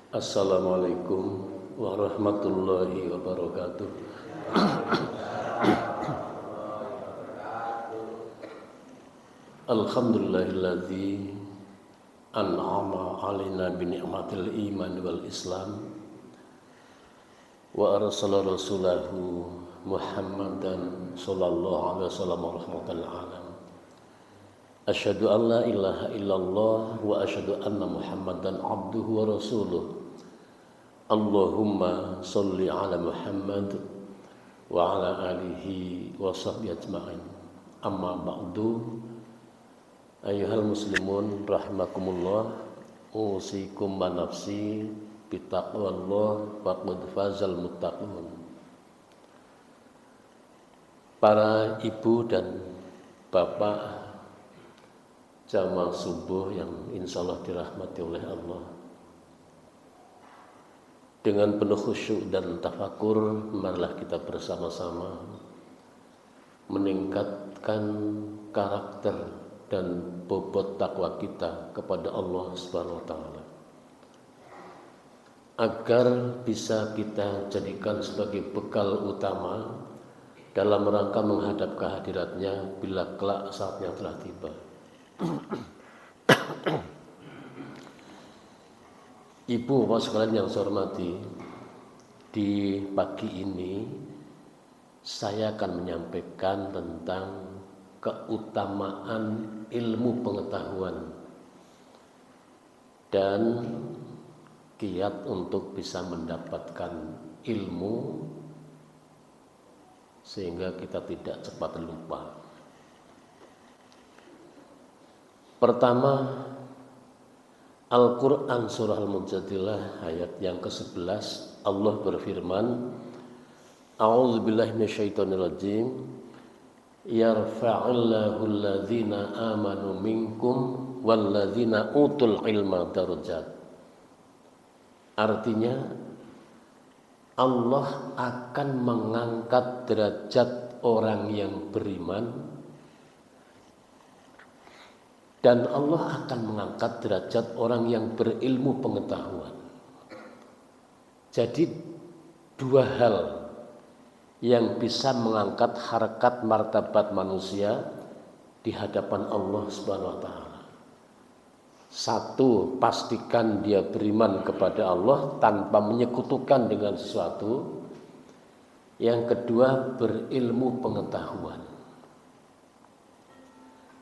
Assalamualaikum warahmatullahi wabarakatuh. Alhamdulillahilladzi an'ama alaina bi ni'matil iman wal islam wa arsala rasulahu Muhammadan sallallahu alaihi wasallam rahmatan lil alamin. Asyhadu an la ilaha illallah wa asyhadu anna Muhammadan abduhu wa rasuluh. Allahumma sholli ala Muhammad wa ala alihi wa sahbihi ajma'in. Amma ba'du. Ayyuhal muslimun rahimakumullah, usikum wa nafsi bitaqwallah faqad fazal muttaqun. Para ibu dan bapak jamaah subuh yang insyaallah dirahmati oleh Allah, dengan penuh khusyuk dan tafakur, marilah kita bersama-sama meningkatkan karakter dan bobot takwa kita kepada Allah Subhanahu wa taala, agar bisa kita jadikan sebagai bekal utama dalam rangka menghadap kehadiratnya bila kelak saatnya telah tiba. Ibu bapak sekalian yang saya hormati, di pagi ini saya akan menyampaikan tentang keutamaan ilmu pengetahuan dan kiat untuk bisa mendapatkan ilmu sehingga kita tidak cepat lupa. Pertama, Al-Quran surah Al-Mujadilah ayat yang ke-11, Allah berfirman, A'udzubillahi minasyaitonirrajim, yarfa'illahu alladhina amanu minkum walladhina utul ilma darajat. Artinya, Allah akan mengangkat derajat orang yang beriman, dan Allah akan mengangkat derajat orang yang berilmu pengetahuan. Jadi dua hal yang bisa mengangkat harkat martabat manusia di hadapan Allah Subhanahu wa taala. Satu, pastikan dia beriman kepada Allah tanpa menyekutukan dengan sesuatu. Yang kedua, berilmu pengetahuan.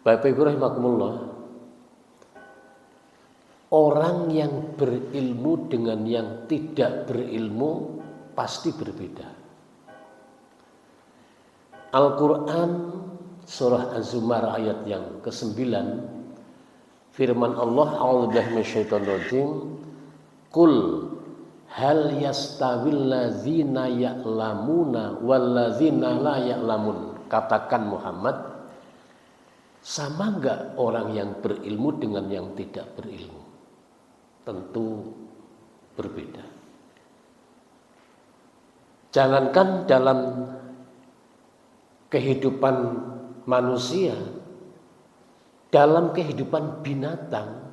Bapak Ibu rahimakumullah, orang yang berilmu dengan yang tidak berilmu pasti berbeda. Al-Quran surah Az-Zumar ayat yang ke-9, firman Allah, a'udzubillahi minasyaitonirrajim, qul hal yastawil ladzina ya'lamuna wal ladzina la ya'lamun. Katakan Muhammad, sama enggak orang yang berilmu dengan yang tidak berilmu? Tentu berbeda. Jangankan dalam kehidupan manusia, dalam kehidupan binatang,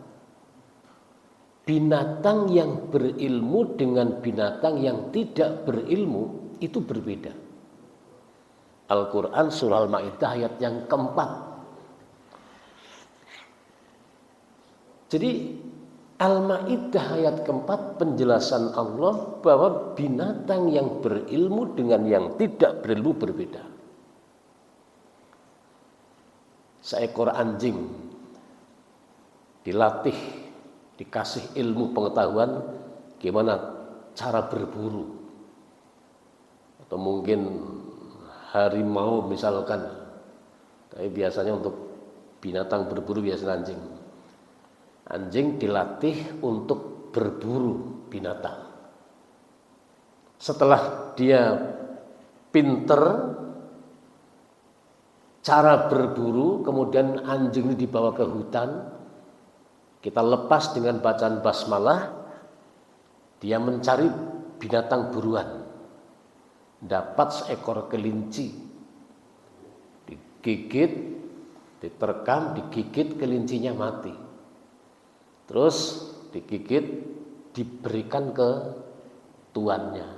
binatang yang berilmu dengan binatang yang tidak berilmu itu berbeda. Al-Quran surah Al-Ma'idah ayat yang keempat. Jadi Al-Ma'idah ayat keempat, penjelasan Allah bahwa binatang yang berilmu dengan yang tidak berilmu berbeda. Seekor anjing dilatih, dikasih ilmu pengetahuan gimana cara berburu. Atau mungkin harimau misalkan, tapi biasanya untuk binatang berburu biasanya anjing. Anjing dilatih untuk berburu binatang. Setelah dia pinter cara berburu, kemudian anjing ini dibawa ke hutan, kita lepas dengan bacaan basmalah, dia mencari binatang buruan, dapat seekor kelinci, digigit, diterkam, digigit, kelincinya mati. Terus digigit, diberikan ke tuannya.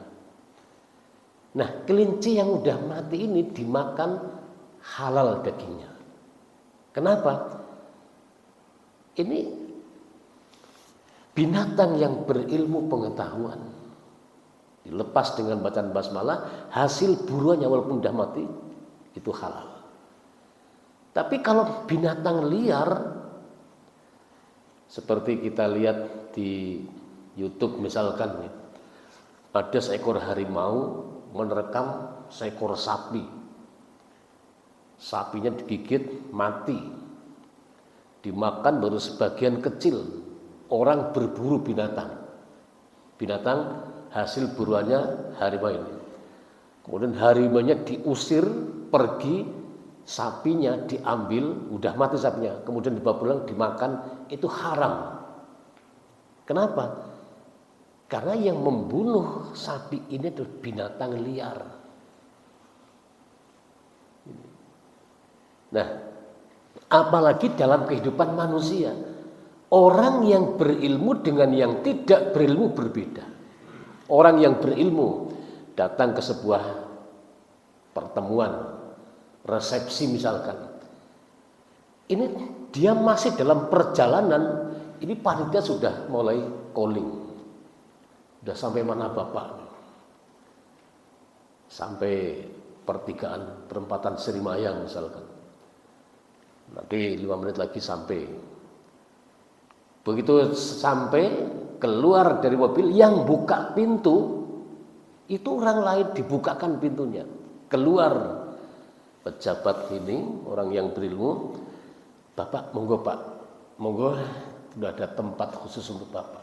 Nah, kelinci yang udah mati ini dimakan halal dagingnya. Kenapa? Ini binatang yang berilmu pengetahuan. Dilepas dengan bacaan basmalah, hasil buruannya walaupun udah mati itu halal. Tapi kalau binatang liar seperti kita lihat di YouTube misalkan, ada seekor harimau menerkam seekor sapi. Sapinya digigit mati, dimakan baru sebagian kecil. Orang berburu binatang hasil buruannya harimau ini. Kemudian harimaunya diusir pergi, sapinya diambil, udah mati sapinya, kemudian dibawa pulang dimakan, itu haram. Kenapa? Karena yang membunuh sapi ini adalah binatang liar. Nah, apalagi dalam kehidupan manusia, orang yang berilmu dengan yang tidak berilmu berbeda. Orang yang berilmu datang ke sebuah pertemuan, resepsi misalkan, ini dia masih dalam perjalanan, ini panitia sudah mulai calling. Udah sampai mana Bapak? Sampai pertigaan perempatan Srimayang misalkan. Nanti 5 menit lagi sampai. Begitu sampai, keluar dari mobil, yang buka pintu itu orang lain, dibukakan pintunya. Keluar pejabat ini, orang yang berilmu, Bapak monggo Pak, monggo, sudah ada tempat khusus untuk Bapak,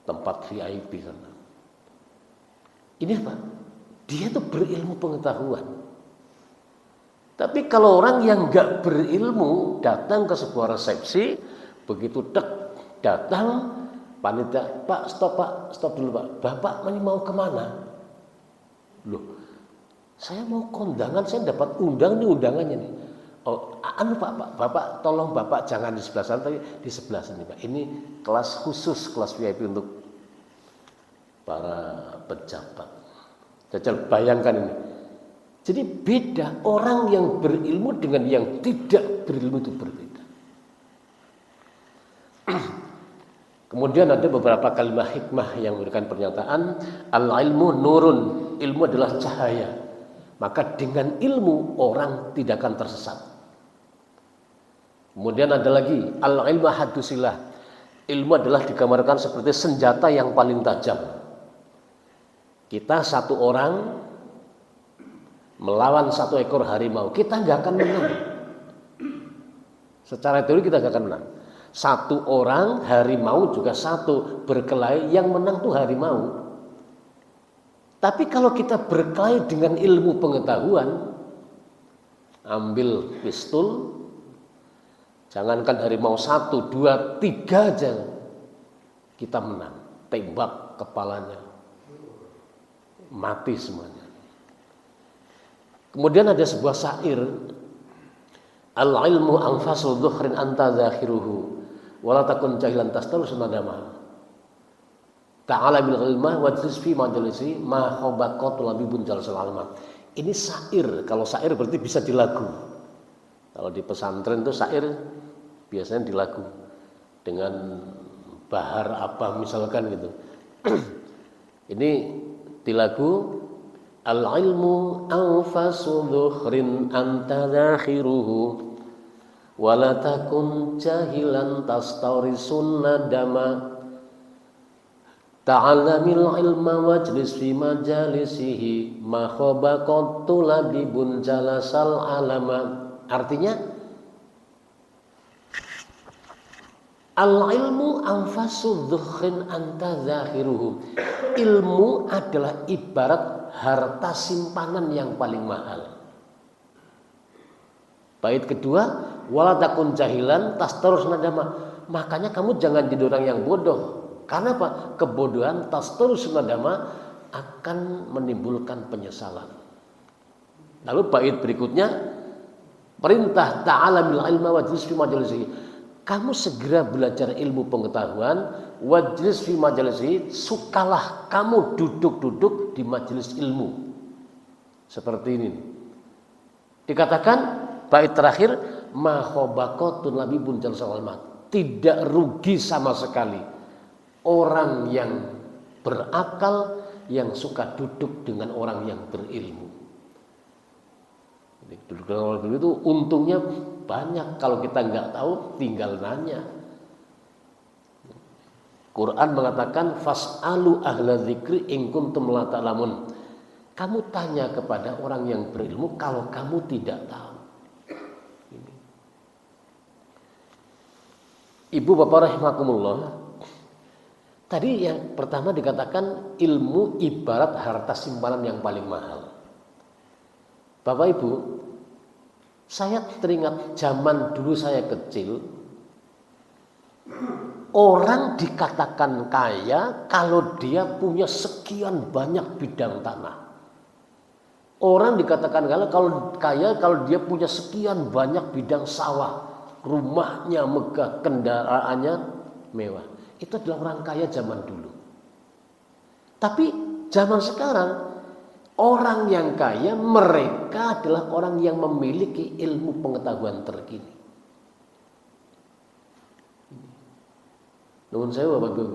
tempat VIP sana. Ini apa? Dia tuh berilmu pengetahuan. Tapi kalau orang yang nggak berilmu datang ke sebuah resepsi, begitu datang panitia, Pak stop dulu Pak, Bapak ini mau kemana? Loh, saya mau kondangan, saya dapat undang nih undangannya nih. Oh, Pak, Bapak tolong Bapak jangan di sebelah sana, tapi di sebelah sini Pak. Ini kelas khusus, kelas VIP untuk para pejabat. Jajal bayangkan ini. Jadi beda, orang yang berilmu dengan yang tidak berilmu itu berbeda. Kemudian ada beberapa kalimat hikmah yang memberikan pernyataan, al-ilmu nurun, ilmu adalah cahaya. Maka dengan ilmu orang tidak akan tersesat. Kemudian ada lagi, al-ilmu hadusilah, ilmu adalah digambarkan seperti senjata yang paling tajam. Kita satu orang melawan satu ekor harimau, kita nggak akan menang. Secara teori kita nggak akan menang. Satu orang harimau juga satu berkelahi, yang menang tuh harimau. Tapi kalau kita berkelahi dengan ilmu pengetahuan, ambil pistol, jangankan harimau 1, 2, 3 aja, kita menang. Tembak kepalanya, mati semuanya. Kemudian ada sebuah syair, al-ilmu anfasul dhuhrin anta zakhiruhu wala takun jahilan tastalus nadama. Ta'ala bil ilmah wajlis fi majalisi ma khabaqatu labibun jalsal alma. Ini syair. Kalau syair berarti bisa di lagu. Kalau di pesantren itu syair biasanya di lagu dengan bahar apa misalkan gitu. Ini di lagu, al-ilmu anfasu dhuhrin anta zakhiruhu wala takun jahilan tastarisun nadama. Ta'allamil ilma wajlis fi majalisihi ma khabaqatu labibun jalasal alama. Artinya, al-ilmu anfasu dhuhrin anta zakhiruhu. Ilmu adalah ibarat harta simpanan yang paling mahal. Bait kedua, wala takun jahilan tastarus nadama. Makanya kamu jangan jadi orang yang bodoh. Karena apa? Kebodohan tastarus nadama akan menimbulkan penyesalan. Lalu bait berikutnya, perintah ta'alamil ilma wajlis fi majalisihi. Kamu segera belajar ilmu pengetahuan wajlis fi majalisi, sukalah kamu duduk-duduk di majelis ilmu. Seperti ini. Dikatakan bait terakhir, ma khabaqatun labibun jalsal mat. Tidak rugi sama sekali orang yang berakal yang suka duduk dengan orang yang berilmu. Duduk dengan orang berilmu itu untungnya banyak. Kalau kita nggak tahu, tinggal nanya. Quran mengatakan fas'alu ahla dzikri in kuntum la ta'lamun. Kamu tanya kepada orang yang berilmu kalau kamu tidak tahu. Ini. Ibu bapak rahimakumullah. Tadi yang pertama dikatakan ilmu ibarat harta simpanan yang paling mahal. Bapak Ibu, saya teringat zaman dulu saya kecil, orang dikatakan kaya kalau dia punya sekian banyak bidang tanah. Orang dikatakan kaya kalau dia punya sekian banyak bidang sawah, rumahnya megah, kendaraannya mewah. Itu adalah orang kaya zaman dulu. Tapi zaman sekarang, orang yang kaya mereka adalah orang yang memiliki ilmu pengetahuan terkini. Nuwun sewu Bapak Ibu.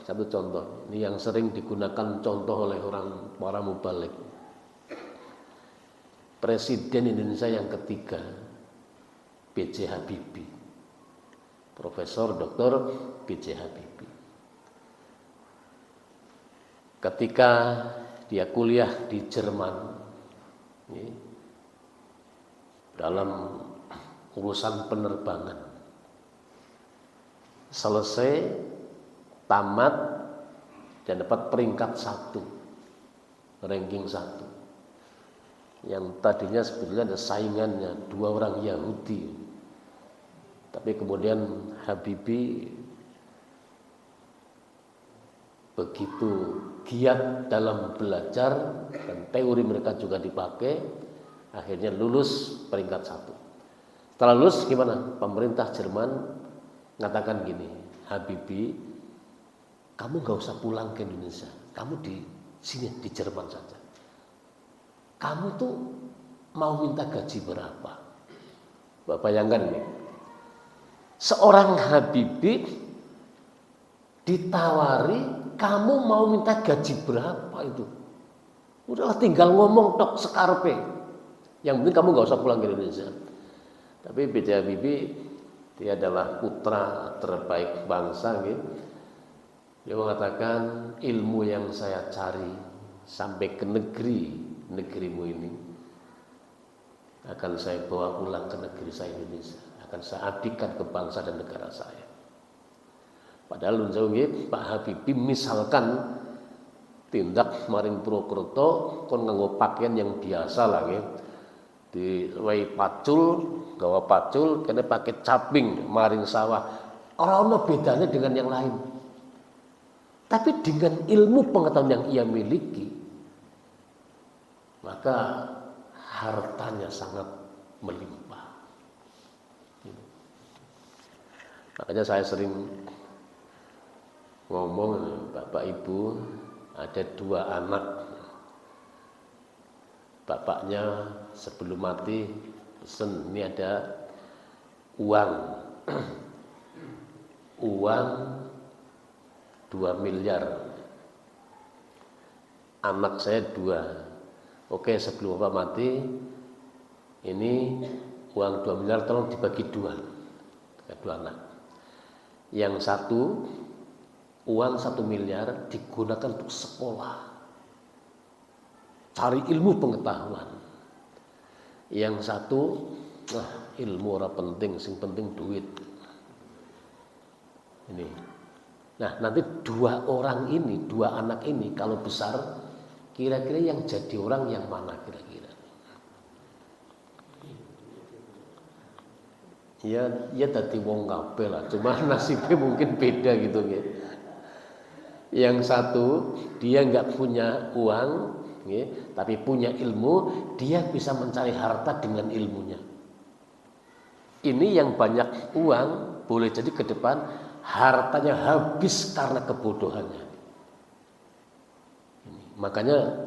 Satu contoh. Ini yang sering digunakan contoh oleh orang para mubalik. Presiden Indonesia yang ketiga, B.J. Habibie. Profesor Dr. B.J. Habibie. Ketika dia kuliah di Jerman, dalam urusan penerbangan, selesai, tamat, dan dapat peringkat 1, ranking 1. Yang tadinya sebetulnya ada saingannya, 2 orang Yahudi. Tapi kemudian Habibie begitu giat dalam belajar dan teori mereka juga dipakai, akhirnya lulus peringkat 1. Setelah lulus gimana? Pemerintah Jerman mengatakan gini, Habibie, kamu gak usah pulang ke Indonesia, kamu di sini di Jerman saja. Kamu tuh mau minta gaji berapa? Bapak bayangkan nih. Seorang Habibie ditawari, kamu mau minta gaji berapa itu? Udahlah tinggal ngomong tok sekarpe. Yang penting kamu gak usah pulang ke Indonesia. Tapi B.J. Habibie, dia adalah putra terbaik bangsa gitu. Dia mengatakan ilmu yang saya cari sampai ke negerimu ini akan saya bawa pulang ke negeri saya Indonesia. Akan saya abdikan ke bangsa dan negara saya. Padahal Pak Habibie misalkan tindak maring Purwokerto kon nganggo pakaian yang biasa lah nggih. Diwai pacul, gawa pacul, kene pakai caping maring sawah. Ora ono bedanya dengan yang lain. Tapi dengan ilmu pengetahuan yang ia miliki, maka hartanya sangat melimpah. Makanya saya sering ngomong, Bapak Ibu, ada 2 anak. Bapaknya sebelum mati pesen, ini ada uang 2 miliar. Anak saya 2. Oke, sebelum Bapak mati, ini uang 2 miliar tolong dibagi 2 anak. Yang satu, uang 1 miliar digunakan untuk sekolah, cari ilmu pengetahuan. Yang satu, ilmu ora penting, sing penting duit. Ini. Nah, nanti 2 orang ini, 2 anak ini kalau besar, kira-kira yang jadi orang yang mana kira-kira? Ya dadi wong kabeh lah, cuma nasibnya mungkin beda gitu ya. Yang satu dia nggak punya uang, ya, tapi punya ilmu, dia bisa mencari harta dengan ilmunya. Ini yang banyak uang boleh jadi ke depan hartanya habis karena kebodohannya. Makanya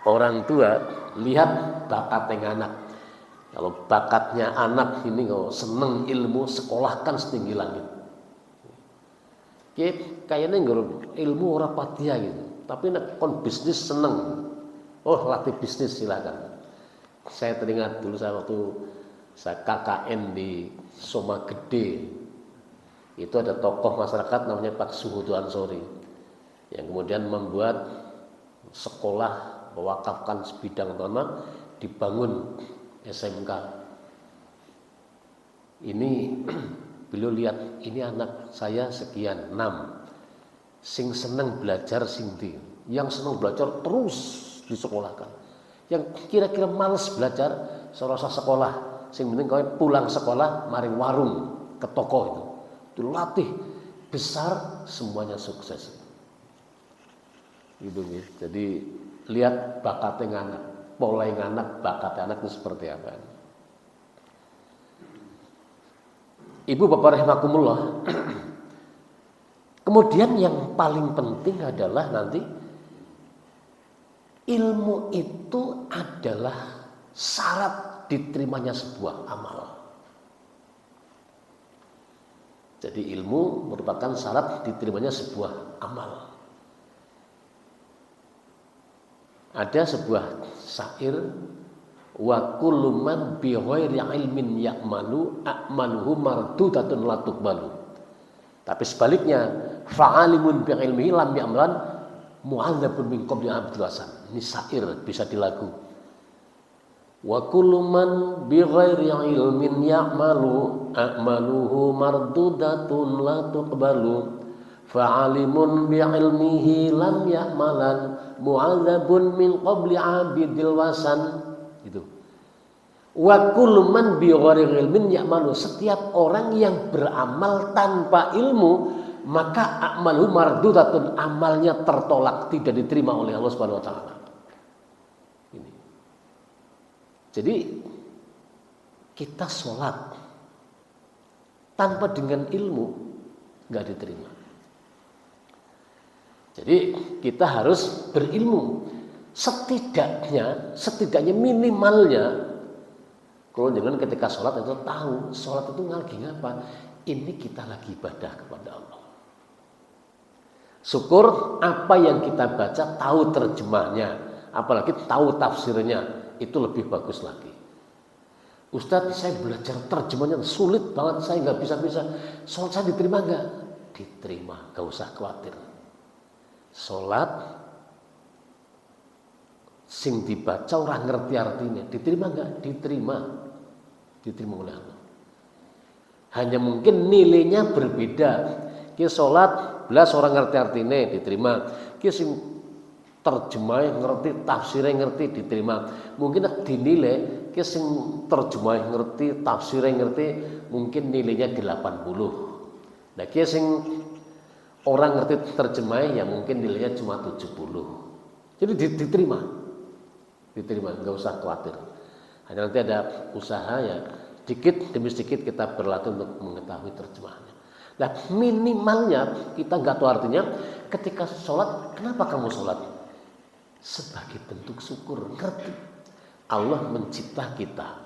orang tua lihat bakatnya anak. Kalau bakatnya anak ini kalau seneng ilmu, sekolahkan setinggi langit. Kayaknya ilmu orang patia gitu. Tapi nek kon bisnis seneng. Oh, latih bisnis silakan. Saya teringat dulu waktu saya KKN di Soma Gede. Itu ada tokoh masyarakat namanya Pak Suhudu Ansori yang kemudian membuat sekolah mewakafkan sebidang tanah, dibangun SMK. Ini beliau lihat, ini anak saya sekian 6 sing seneng belajar sing yang seneng belajar terus disekolahkan, yang kira-kira males belajar serasa sekolah, sing penting kau pulang sekolah maring warung ke toko itu dilatih besar, semuanya sukses gitu nih. Jadi lihat bakatnya anak, pola anak, bakatnya anak itu seperti apa. Ibu bapak rahimakumullah. Kemudian yang paling penting adalah nanti ilmu itu adalah syarat diterimanya sebuah amal. Jadi ilmu merupakan syarat diterimanya sebuah amal. Ada sebuah syair, wa kullu man bi ghairi ilmin ya'malu a'maluhu mardudatun la tuqbalu. Tapi sebaliknya, fa'alimun bi ilmihi lam ya'malan mu'adzabun min qabli abdul hasan. Ini syair bisa dilagu. Wa kullu man bi ghairi ilmin ya'malu a'maluhu mardudatun la tuqbalu. Fa'alimun bi ilmihi lam ya'malan mu'adzabun min qabli abdil wasan. Itu. Wa kullu man bi ghairi ilmin ya'malu, setiap orang yang beramal tanpa ilmu maka a'malu mardudatun, amalnya tertolak, tidak diterima oleh Allah Subhanahu wa taala. Ini. Jadi kita sholat tanpa dengan ilmu enggak diterima. Jadi kita harus berilmu. Setidaknya minimalnya, kalau jangan ketika sholat itu tahu sholat itu lagi apa. Ini kita lagi ibadah kepada Allah. Syukur apa yang kita baca tahu terjemahnya, apalagi tahu tafsirnya, itu lebih bagus lagi. Ustadz, saya belajar terjemahnya sulit banget, saya nggak bisa. Sholat saya diterima nggak? Diterima, nggak usah khawatir. Sholat sing dibaca orang ngerti artinya, diterima enggak? Diterima oleh Allah. Hanya mungkin nilainya berbeda. Ki salat belas orang ngerti artinya diterima. Ki sing terjemah ngerti, tafsirnya ngerti, diterima. Mungkin dinilai ki sing terjemah ngerti, tafsirnya ngerti, mungkin nilainya 80. Nah, ki sing orang ngerti terjemah ya mungkin nilainya cuma 70. Jadi diterima, nggak usah khawatir. Hanya nanti ada usaha ya, sedikit demi sedikit kita berlatih untuk mengetahui terjemahannya. Nah, minimalnya kita nggak tahu artinya. Ketika sholat, kenapa kamu sholat? Sebagai bentuk syukur, ngerti Allah mencipta kita.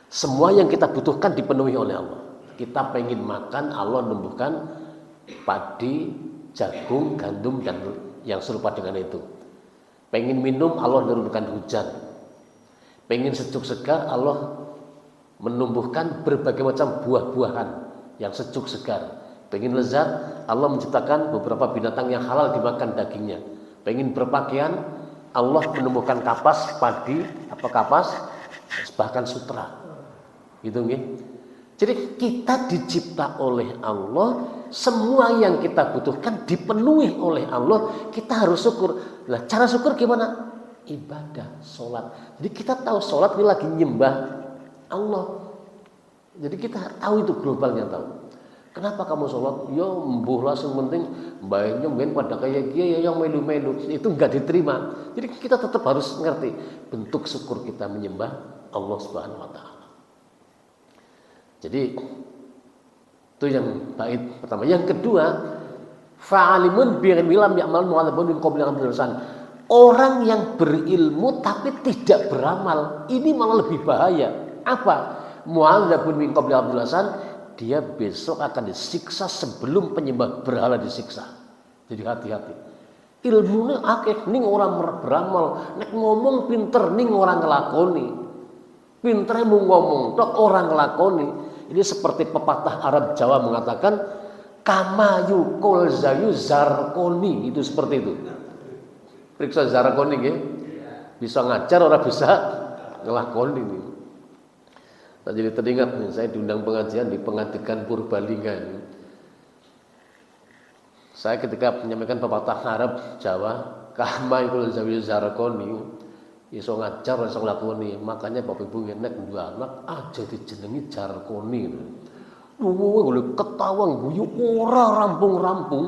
Semua yang kita butuhkan dipenuhi oleh Allah. Kita pengen makan, Allah numbuhkan padi, jagung, gandum dan yang serupa dengan itu. Pengen minum, Allah menurunkan hujan. Pengen sejuk segar, Allah menumbuhkan berbagai macam buah-buahan yang sejuk segar. Pengen lezat, Allah menciptakan beberapa binatang yang halal dimakan dagingnya. Pengen berpakaian, Allah menumbuhkan kapas padi, bahkan sutra. Gitu nggih. Jadi kita dicipta oleh Allah, semua yang kita butuhkan dipenuhi oleh Allah, kita harus syukur. Nah, cara syukur gimana? Ibadah, sholat. Jadi kita tahu sholat ini lagi nyembah Allah. Jadi kita tahu itu globalnya tahu. Kenapa kamu sholat? Ya mbuh langsung penting baiknya mungkin pada kayak dia yang melu-melu, itu enggak diterima. Jadi kita tetap harus ngerti bentuk syukur kita menyembah Allah Subhanahu wa taala. Jadi itu yang bait pertama. Yang kedua, fa'alimun bi ilmi lam ya'mal mu'adzabun min qabli an yursan. Orang yang berilmu tapi tidak beramal, ini malah lebih bahaya. Apa? Mu'adzabun min qabli an yursan, dia besok akan disiksa sebelum penyembah berhala disiksa. Jadi hati-hati. Ilmunya akeh ning orang beramal, nek ngomong pinter ning orang ngelakoni. Pintere mau ngomong tok orang ngelakoni. Ini seperti pepatah Arab Jawa mengatakan kama yukul zayu zarkoni, itu seperti itu. Periksa zarkoni nggih. Bisa ngajar orang bisa ngelakoni ini. Nah, jadi teringat nih, saya diundang pengajian di Pengadegan Purbalingga ini. Saya ketika menyampaikan pepatah Arab Jawa kama yukul zayu zarkoni, iso ngajar iso nglakoni. Makanya Bapak Ibu nek dua anak aja dijenengi jarkoni. Golek ketawa guyu ora rampung-rampung.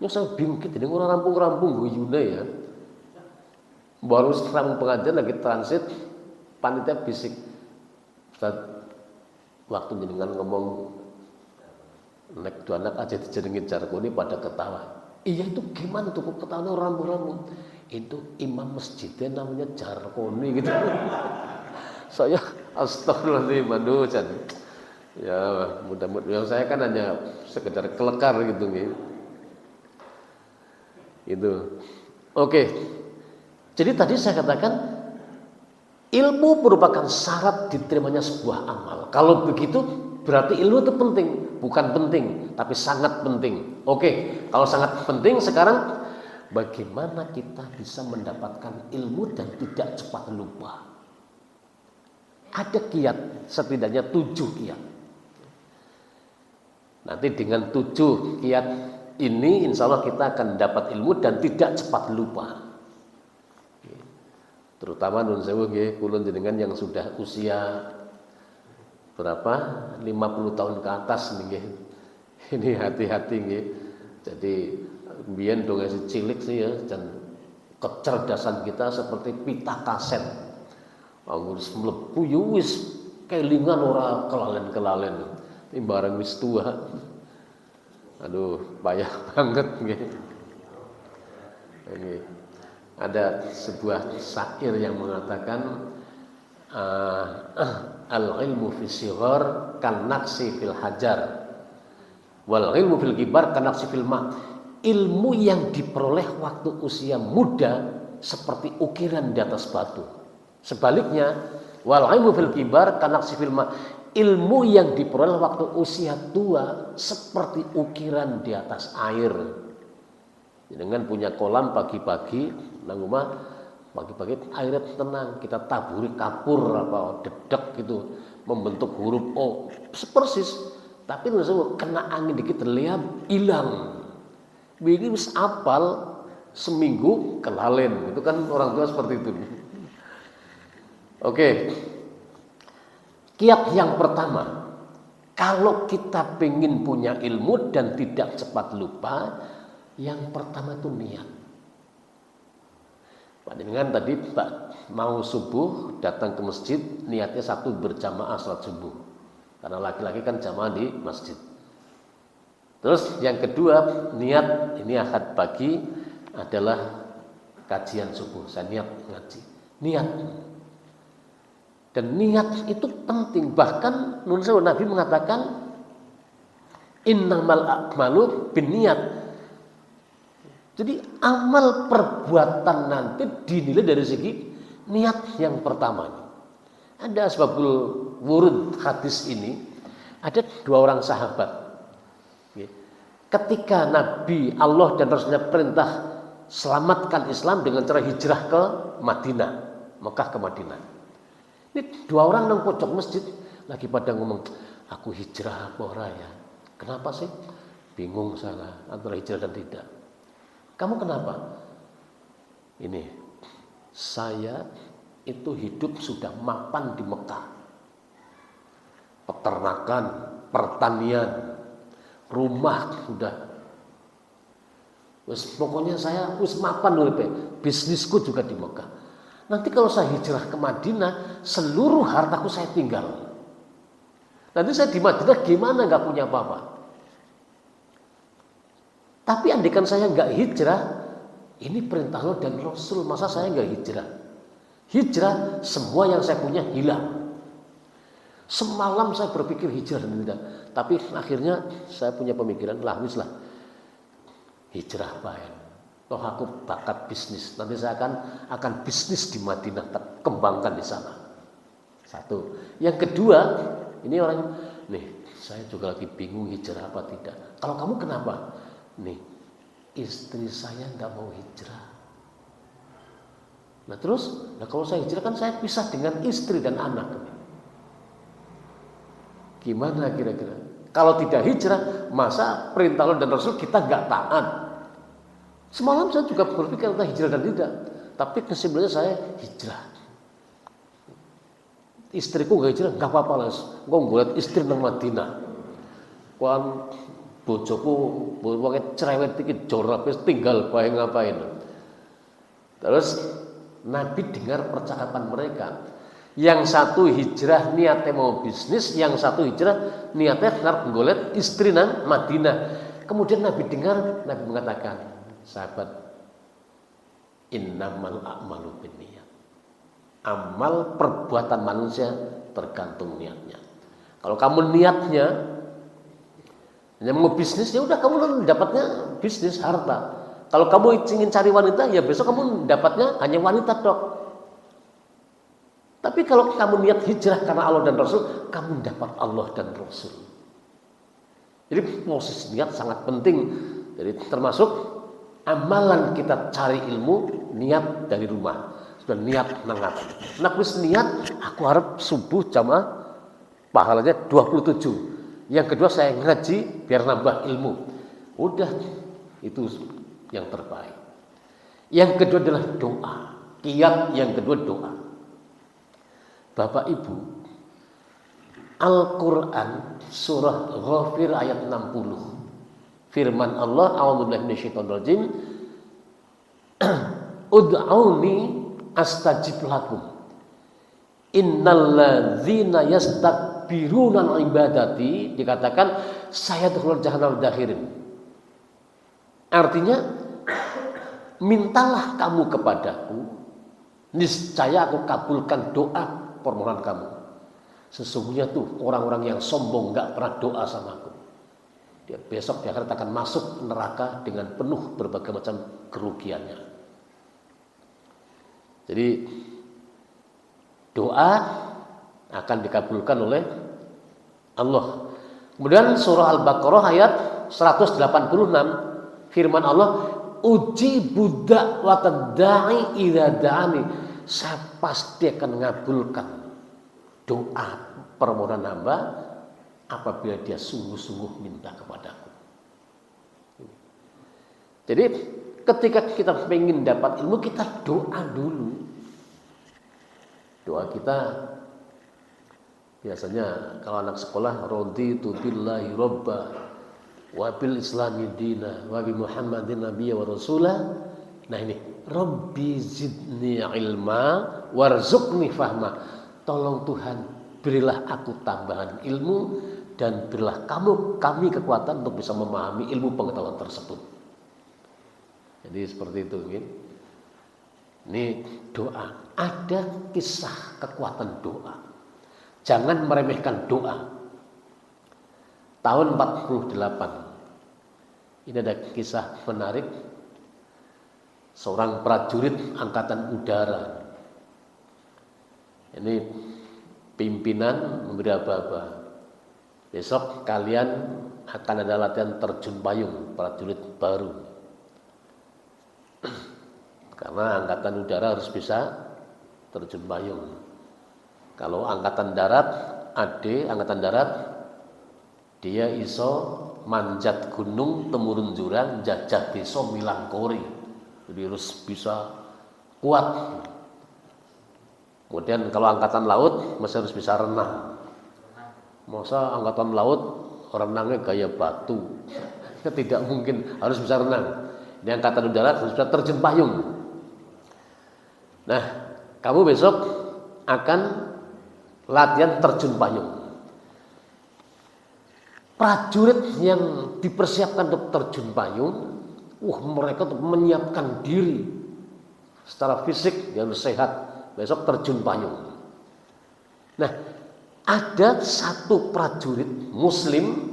Nek saya bingkit jeneng ora rampung-rampung guyune ya. Baru setelah pengajian lagi transit panitia bisik. Ustaz, waktu jenengan ngomong nek dua anak aja dijenengi jarkoni pada ketawa. Iya itu gimana tuh kok ketawa rampung-rampung? Itu imam masjidnya namanya jarkoni gitu. Saya astagfirullahaladzim, aduh ya mudah-mudahan saya kan hanya sekedar kelekar gitu nih. Itu. Oke. Jadi tadi saya katakan ilmu merupakan syarat diterimanya sebuah amal. Kalau begitu berarti ilmu itu penting, bukan penting, tapi sangat penting. Oke, kalau sangat penting sekarang bagaimana kita bisa mendapatkan ilmu dan tidak cepat lupa? Ada kiat, setidaknya 7 kiat. Nanti dengan 7 kiat ini insya Allah kita akan dapat ilmu dan tidak cepat lupa. Terutama nun sewu nggih kula jenengan yang sudah usia berapa? 50 tahun ke atas nggih. Ini hati-hati nggih. Jadi biyen dong si cilik sih ya, dan kecerdasan kita seperti pita kaset. Anggur mlebu yo wis kelingan ora kelalen-kelalen. Ini barang wis tua. Aduh, payah banget nggih. Ini ada sebuah syair yang mengatakan al-ilmu fi shighar kan naqsi fil hajar wal ilmu fil kibar kan naqsi fil ma. Ilmu yang diperoleh waktu usia muda seperti ukiran di atas batu. Sebaliknya, wal ilmu fil kibar kanaqsi fil ma. Ilmu yang diperoleh waktu usia tua seperti ukiran di atas air. Dengan punya kolam pagi-pagi, nang rumah pagi-pagi airnya tenang, kita taburi kapur apa dedek gitu membentuk huruf O persis. Tapi kena angin dikit terlihat hilang. Begini wis apal seminggu kelalen, itu kan orang tua seperti itu. Oke. Kiat yang pertama, kalau kita pengen punya ilmu dan tidak cepat lupa, yang pertama itu niat. Dengan tadi Pak mau subuh datang ke masjid, niatnya satu berjamaah salat subuh. Karena laki-laki kan jamaah di masjid. Terus yang kedua, niat ini akad pagi adalah kajian subuh. Saya niat ngaji. Niat. Dan niat itu penting. Bahkan Nabi mengatakan innamal a'malu binniyat. Jadi amal perbuatan nanti dinilai dari segi niat yang pertama. Ada asbabul wurud hadis ini, ada 2 orang sahabat. Ketika Nabi Allah dan Rasulnya perintah selamatkan Islam dengan cara hijrah ke Madinah, Mekah ke Madinah. Ini 2 orang nang pojok masjid lagi pada ngomong, aku hijrah apa ora ya? Kenapa sih? Bingung saya antara hijrah dan tidak. Kamu kenapa? Ini, saya itu hidup sudah mapan di Mekah. Peternakan, pertanian, rumah sudah. Pokoknya saya wis mapan uripe. Bisnisku juga di Mekah. Nanti kalau saya hijrah ke Madinah, seluruh hartaku saya tinggal. Nanti saya di Madinah gimana nggak punya apa-apa. Tapi andaikan saya nggak hijrah, ini perintah Allah dan Rasul, masa saya nggak hijrah? Hijrah, semua yang saya punya hilang. Semalam saya berpikir hijrah dan tidak, tapi akhirnya saya punya pemikiran lah hijrah baik. Toh aku bakat bisnis, nanti saya akan bisnis di Madinah, kembangkan di sana. Satu. Yang kedua, ini orang nih, saya juga lagi bingung hijrah apa tidak. Kalau kamu kenapa? Nih, istri saya nggak mau hijrah. Nah terus, kalau saya hijrah kan saya pisah dengan istri dan anak. Gimana kira-kira? Kalau tidak hijrah, masa perintah Allah dan Rasul kita nggak taat? Semalam saya juga berpikir tentang hijrah dan tidak, tapi kesimpulannya saya hijrah. Istriku nggak hijrah, nggak apa-apa lah. Gue ngeliat istri nang Madinah. Kuan bojoku, pokoknya cerewet dikit, jorap, tinggal bae ngapain. Terus Nabi dengar percakapan mereka. Yang satu hijrah niatnya mau bisnis, yang satu hijrah niatnya ngarep nggolet istri nang Madinah. Kemudian Nabi dengar, Nabi mengatakan, sahabat, innamal a'malu binniyat. Amal perbuatan manusia tergantung niatnya. Kalau kamu niatnya hanya mau bisnis, ya udah kamu dapatnya bisnis, harta. Kalau kamu ingin cari wanita, ya besok kamu dapatnya hanya wanita dok. Tapi kalau kamu niat hijrah karena Allah dan Rasul, kamu dapat Allah dan Rasul. Jadi proses niat sangat penting. Jadi termasuk amalan kita cari ilmu, niat dari rumah. Sudah niat nangat. Nak wis niat, aku harap subuh jamaah pahalanya 27. Yang kedua saya ngaji biar nambah ilmu. Udah, itu yang terbaik. Yang kedua adalah doa. Kiat yang kedua doa. Bapak Ibu, Al-Quran surah Ghafir ayat 60. Firman Allah, a'udzubillahi minasyaitonirrajim, ud'auni astajib lakum. Innalladzina yastakbiruna an ibadati, dikatakan saya dakhulul jahannam dakhirin. Artinya, mintalah kamu kepadaku, niscaya aku kabulkan doa permohonan kamu. Sesungguhnya tuh orang-orang yang sombong nggak pernah doa sama aku. Dia besok di akhirat akan masuk neraka dengan penuh berbagai macam kerugiannya. Jadi doa akan dikabulkan oleh Allah. Kemudian surah Al-Baqarah ayat 186, firman Allah, ujibu da'watad da'i idza da'ani. Saya pasti akan mengabulkan doa permohonan hamba apabila dia sungguh-sungguh minta kepadaku. Jadi ketika kita ingin dapat ilmu, kita doa dulu. Doa kita biasanya kalau anak sekolah, raditu billahi robba wa bil islami dina wa bi muhammadin nabiyya wa rasulah. Nah ini, Rabbi zidni ilma warzuqni fahma. Tolong Tuhan, berilah aku tambahan ilmu dan berilah kami kekuatan untuk bisa memahami ilmu pengetahuan tersebut. Jadi seperti itu, gitu. Ini doa. Ada kisah kekuatan doa. Jangan meremehkan doa. Tahun 48. Ini ada kisah menarik. Seorang prajurit angkatan udara. Ini pimpinan memberi aba-aba. Besok kalian akan ada latihan terjun payung prajurit baru. Karena angkatan udara harus bisa terjun payung. Kalau angkatan darat, angkatan darat, dia iso manjat gunung, temurun jurang, jajah desa milangkori. Jadi harus bisa kuat. Kemudian kalau angkatan laut masih harus bisa renang. Masa angkatan laut renangnya gaya batu? Tidak mungkin, harus bisa renang. Ini angkatan udara harus bisa terjun payung. Nah, kamu besok akan latihan terjun payung. prajurit yang dipersiapkan untuk terjun payung, mereka tuh menyiapkan diri secara fisik yang sehat, besok terjun payung. Nah, ada satu prajurit Muslim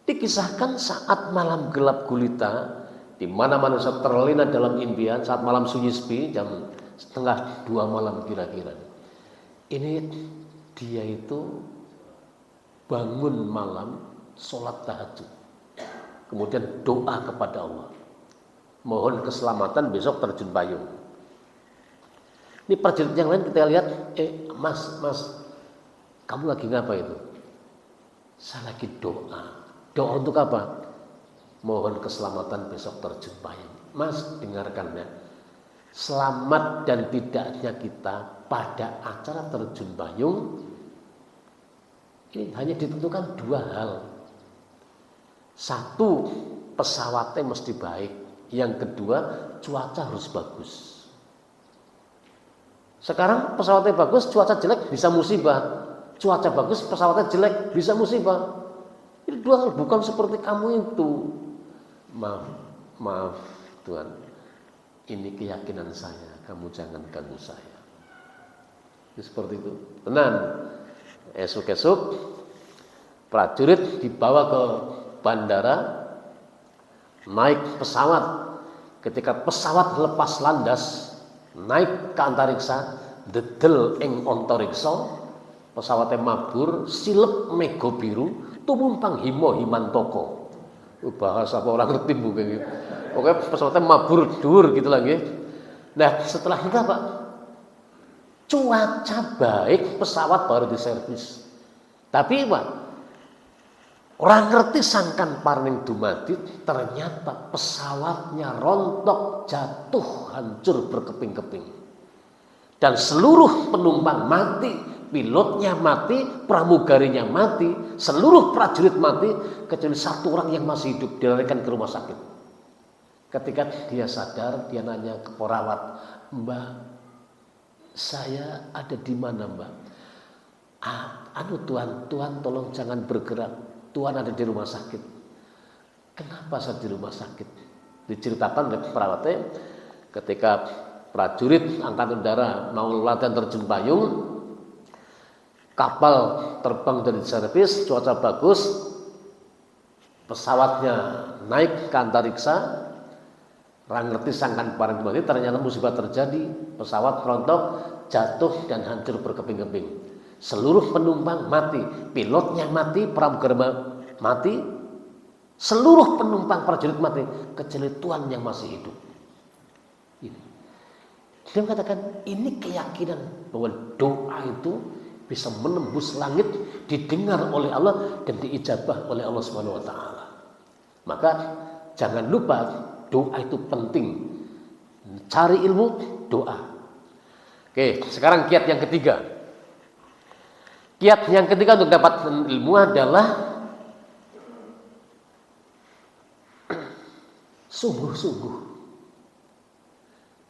dikisahkan saat malam gelap gulita, di mana manusia terlena dalam impian, saat malam sunyi sepi, jam 1:30 malam kira-kira. Ini dia itu bangun malam, sholat tahajud, kemudian doa kepada Allah, mohon keselamatan besok terjun payung. Ini prajurit yang lain kita lihat, mas, kamu lagi ngapa itu? Saya lagi doa. Doa untuk apa? Mohon keselamatan besok terjun payung. Mas, dengarkan ya. Selamat dan tidaknya kita pada acara terjun payung ini hanya ditentukan 2 hal. 1, pesawatnya mesti baik. Yang kedua, cuaca harus bagus. Sekarang pesawatnya bagus, cuaca jelek bisa musibah. Cuaca bagus, pesawatnya jelek bisa musibah. Ini 2 hal, bukan seperti kamu itu. Maaf Tuhan, ini keyakinan saya, kamu jangan ganggu saya. Ini seperti itu. Tenang, esok-esok prajurit dibawa ke bandara, naik pesawat. Ketika pesawat lepas landas, naik ke antariksa, dedel ing antariksa, pesawatnya mabur, silep mega biru, tumumpang himo himantoko. Bahasa apa orang ngerti bu kayak gitu. Pokoknya pesawatnya mabur dur gitu lagi. Nah setelah itu apa? Cuaca baik, pesawat baru diservis. Tapi apa? Orang ngerti sangkan parning dumadi, ternyata pesawatnya rontok, jatuh, hancur berkeping-keping. Dan seluruh penumpang mati, pilotnya mati, pramugarinya mati, seluruh prajurit mati, kecuali 1 orang yang masih hidup, dilarikan ke rumah sakit. Ketika dia sadar, dia nanya ke perawat, Mbak, saya ada di mana Mbak? Tuhan tolong jangan bergerak. Tuhan ada di rumah sakit. Kenapa saya di rumah sakit? Diceritakan oleh perawatnya, ketika prajurit angkatan udara mau latihan terjun payung, kapal terbang dari servis, cuaca bagus, pesawatnya naik ke antariksa, orang ngerti sangkan parang kembali, ternyata musibah terjadi, pesawat rontok, jatuh dan hancur berkeping-keping. Seluruh penumpang mati, pilotnya mati, pramugari mati, seluruh penumpang prajurit mati, kecuali Tuhan yang masih hidup. Ini. Dia mengatakan ini keyakinan bahwa doa itu bisa menembus langit, didengar oleh Allah dan diijabah oleh Allah Subhanahu wa taala. Maka jangan lupa doa itu penting. Cari ilmu, doa. Oke, sekarang kiat yang ketiga. Kiat yang ketiga untuk dapat ilmu adalah sungguh-sungguh.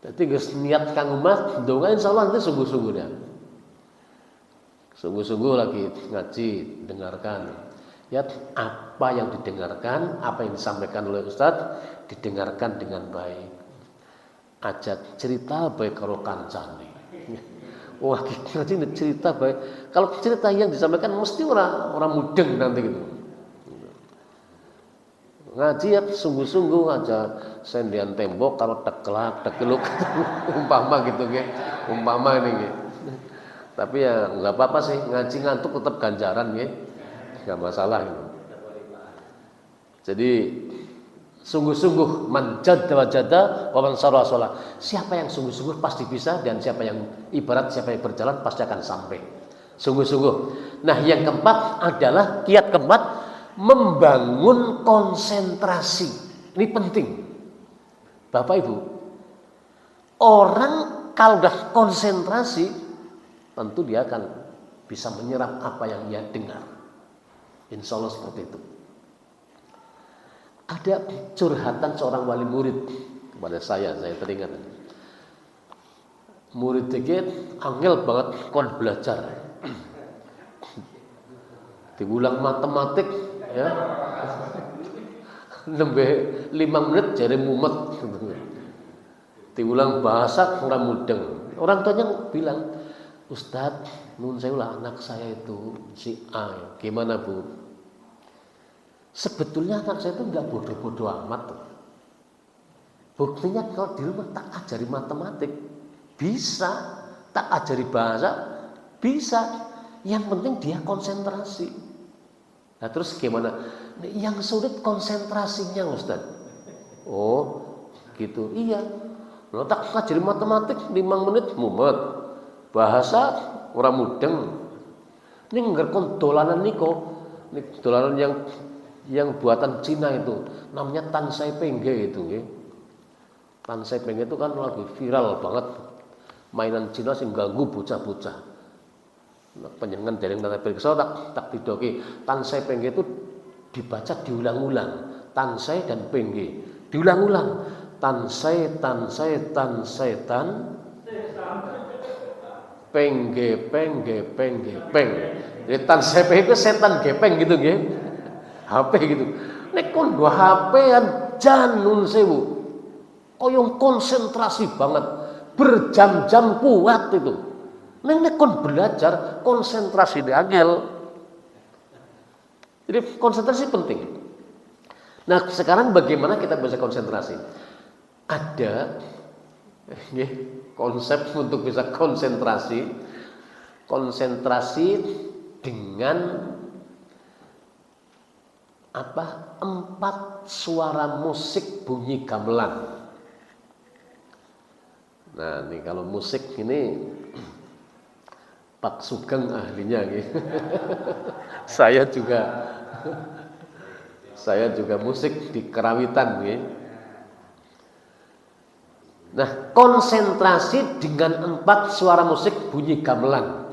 Jadi geus niat kang umat, donga insyaallah nanti sungguh-sungguh dah. Sungguh-sungguh lagi ngaji, dengarkan. Ya, apa yang didengarkan, apa yang disampaikan oleh Ustadz, didengarkan dengan baik. Ajak cerita baik karo kancane. Wah, ngaji cerita baik. Kalau cerita yang disampaikan mesti orang mudeng nanti gitu. Ngaji ya sungguh-sungguh aja sendian tembok kalau tekeluk umpama gitu nggih. Umpama ini nggih. Tapi ya enggak apa-apa sih, ngaji ngantuk tetap ganjaran nggih. Enggak masalah gitu. Jadi sungguh-sungguh manjada wajada wa man sarra sholat. Siapa yang sungguh-sungguh pasti bisa, dan siapa yang siapa yang berjalan pasti akan sampai. Sungguh-sungguh. Nah, yang keempat adalah kiat keempat, membangun konsentrasi. Ini penting. Bapak Ibu, orang kalau udah konsentrasi, tentu dia akan bisa menyerap apa yang dia dengar. Insya Allah seperti itu. Ada curhatan seorang wali murid kepada saya teringat. Murid dikit angel banget kon belajar. diulang matematik ya. Nembe 5 menit jare mumet. Diulang bahasa ora mudeng. Orang tuanya bilang, "Ustadz, nun sewu lah anak saya itu si A. Gimana, Bu?" Sebetulnya anak saya itu enggak bodoh-bodoh amat. Buktinya kalau di rumah tak ajari matematik bisa, tak ajari bahasa bisa. Yang penting dia konsentrasi. Nah terus gimana? Yang sulit konsentrasinya, Ustaz. Oh gitu, iya. Lo tak ajari matematik 5 menit mumet. Bahasa orang mudeng. Ini ngerkon dolanan niko. Ini dolanan yang buatan Cina itu. Namanya Tan Sai Pengge itu. Tan Sai Pengge itu kan lagi viral banget. Mainan Cina sing ganggu bocah-bocah. Nah, panjenengan dereng nate pirsa tak didoki. Tan Sai Pengge itu dibaca diulang-ulang. Tan Sai dan Pengge. Diulang-ulang. Tan Sai, Tan Sai, Tan Sai, Tan Pengge, Pengge, Pengge, Pengge. Jadi Tan Sai Pengge itu setan gepeng gitu nggih. HP gitu. Nek kon nggo HP-an jan nun sewu. Koyong konsentrasi banget. Berjam-jam kuat itu. Nek kon belajar konsentrasi di angel. Jadi konsentrasi penting. Nah, sekarang bagaimana kita bisa konsentrasi? Ada konsep untuk bisa konsentrasi. Konsentrasi dengan 4 suara musik bunyi gamelan. Nah, nih kalau musik ini Pak Sugeng ahlinya gitu. Saya juga musik di kerawitan gitu. Nah, konsentrasi dengan 4 suara musik bunyi gamelan.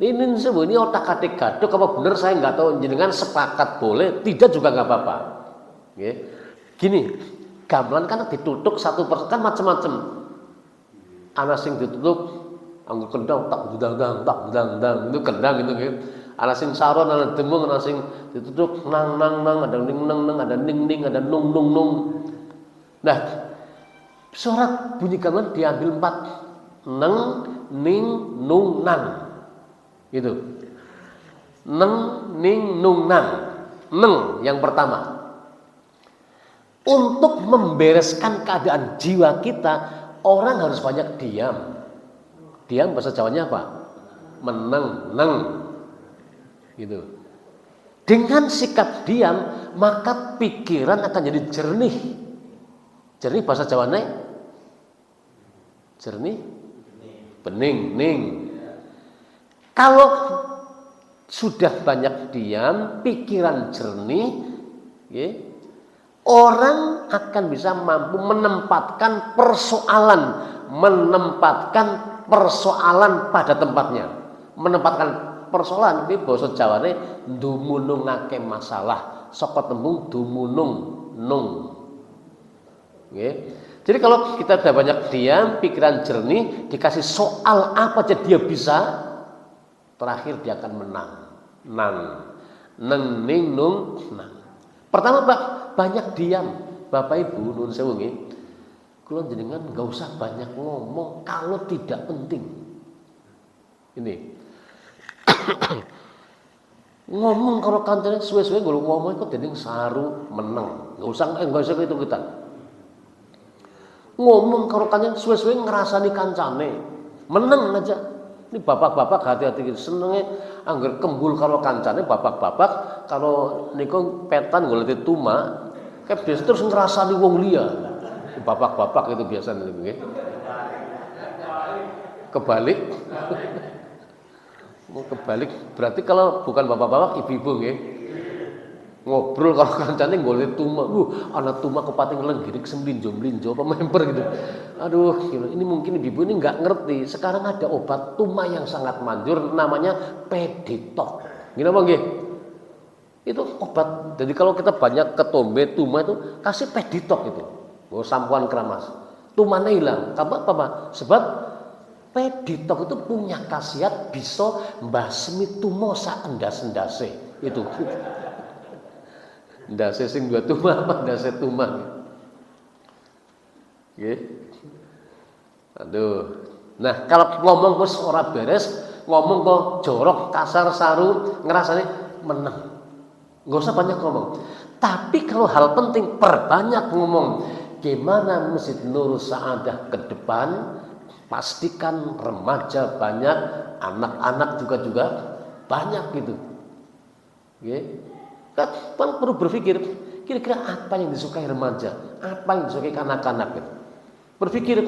Ini otak-atik gaduk apa bener saya nggak tahu, jenengan sepakat boleh, tidak juga nggak apa-apa. Gini, gamelan kan ditutup 1% kan macam-macam. Ana sing ditutup anggo kendang tak dang itu kendang gitu gitu. Ana sing saron, ana demung, ana sing ditutup nang ada ning nang ada ning ada nung. Nah, suara bunyi gamelan diambil 4. Neng, ning, nung, nang. Gitu. Neng, ning, nung, nang. Neng yang pertama. Untuk membereskan keadaan jiwa kita, orang harus banyak diam. Diam bahasa Jawanya apa? Meneng, neng. Gitu. Dengan sikap diam, maka pikiran akan jadi jernih. Jernih bahasa Jawanya? Jernih? Bening, ning. Kalau sudah banyak diam, pikiran jernih, orang akan bisa mampu menempatkan persoalan pada tempatnya. Menempatkan persoalan ini bahasa Jawane dumunungake masalah. Saka tembung dumunung nung. Jadi kalau kita sudah banyak diam, pikiran jernih, dikasih soal apa aja dia bisa, terakhir dia akan menang. Neng ning nung nang. Pertama banyak diam. Bapak Ibu nun sewu nggih. Kula jenengan enggak usah banyak ngomong kalau tidak penting. Ini. Ngomong kalau kancane suwe-suwe nggo ngomong kok dening saru meneng. Enggak usah hitung-hitungan. Ngomong kalau kancane suwe-suwe ngrasani kancane. Meneng aja. Ini bapak-bapak hati-hati senenge angger kembul karo kancane bapak-bapak kalau niku petan goleti tuma kayak biasa terus ngrasani wong liya. Bapak-bapak itu biasa nggih. Kebalik. Kebalik berarti kalau bukan bapak-bapak ibu-ibu nggih. Ngobrol kalau kancane goleti tuma. Ana tuma kepating lenggirik semlinjo-mlinjo apa memper gitu. Aduh, ini mungkin ibu ini nggak ngerti. Sekarang ada obat tuma yang sangat manjur, namanya Peditok. Gini apa nggih? Itu obat. Jadi kalau kita banyak ketombe tuma itu kasih Peditok itu. Oh, sampuan keramas. Tumanya hilang. Apa? Sebab Peditok itu punya khasiat bisa mbasmi tuma sak endas-endase. Itu. Ndase sing dua tumah apa ndase tumah. Nggih. Aduh. Nah, kalau ngomong wis ora beres, ngomong kok jorok, kasar, saru, ngerasane menang. Nggak usah banyak ngomong. Tapi kalau hal penting perbanyak ngomong. Gimana Masjid Nurul Sa'adah ke depan? Pastikan remaja banyak, anak-anak juga banyak gitu. Kan perlu berpikir, kira-kira apa yang disukai remaja, apa yang disukai anak-anak gitu. Berpikir,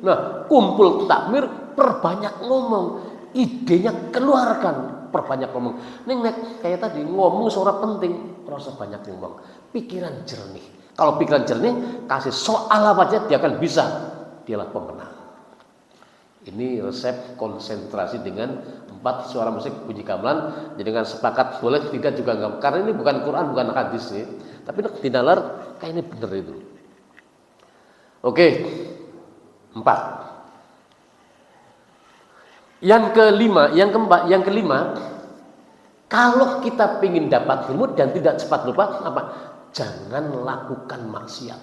nah kumpul takmir, perbanyak ngomong, idenya keluarkan, perbanyak ngomong. Nek kayak tadi ngomong suara penting, rasa banyak ngomong, pikiran jernih. Kalau pikiran jernih, kasih soal apa aja dia akan bisa, dialah pemenang. Ini resep konsentrasi dengan 4 suara musik bunyi gamelan. Jadi dengan sepakat boleh, tidak juga enggak. Karena ini bukan Quran, bukan hadis nih. Tapi dinalar kayak ini bener itu. Oke. 4. Yang kelima, kalau kita ingin dapat ilmu dan tidak cepat lupa, apa? Jangan lakukan maksiat.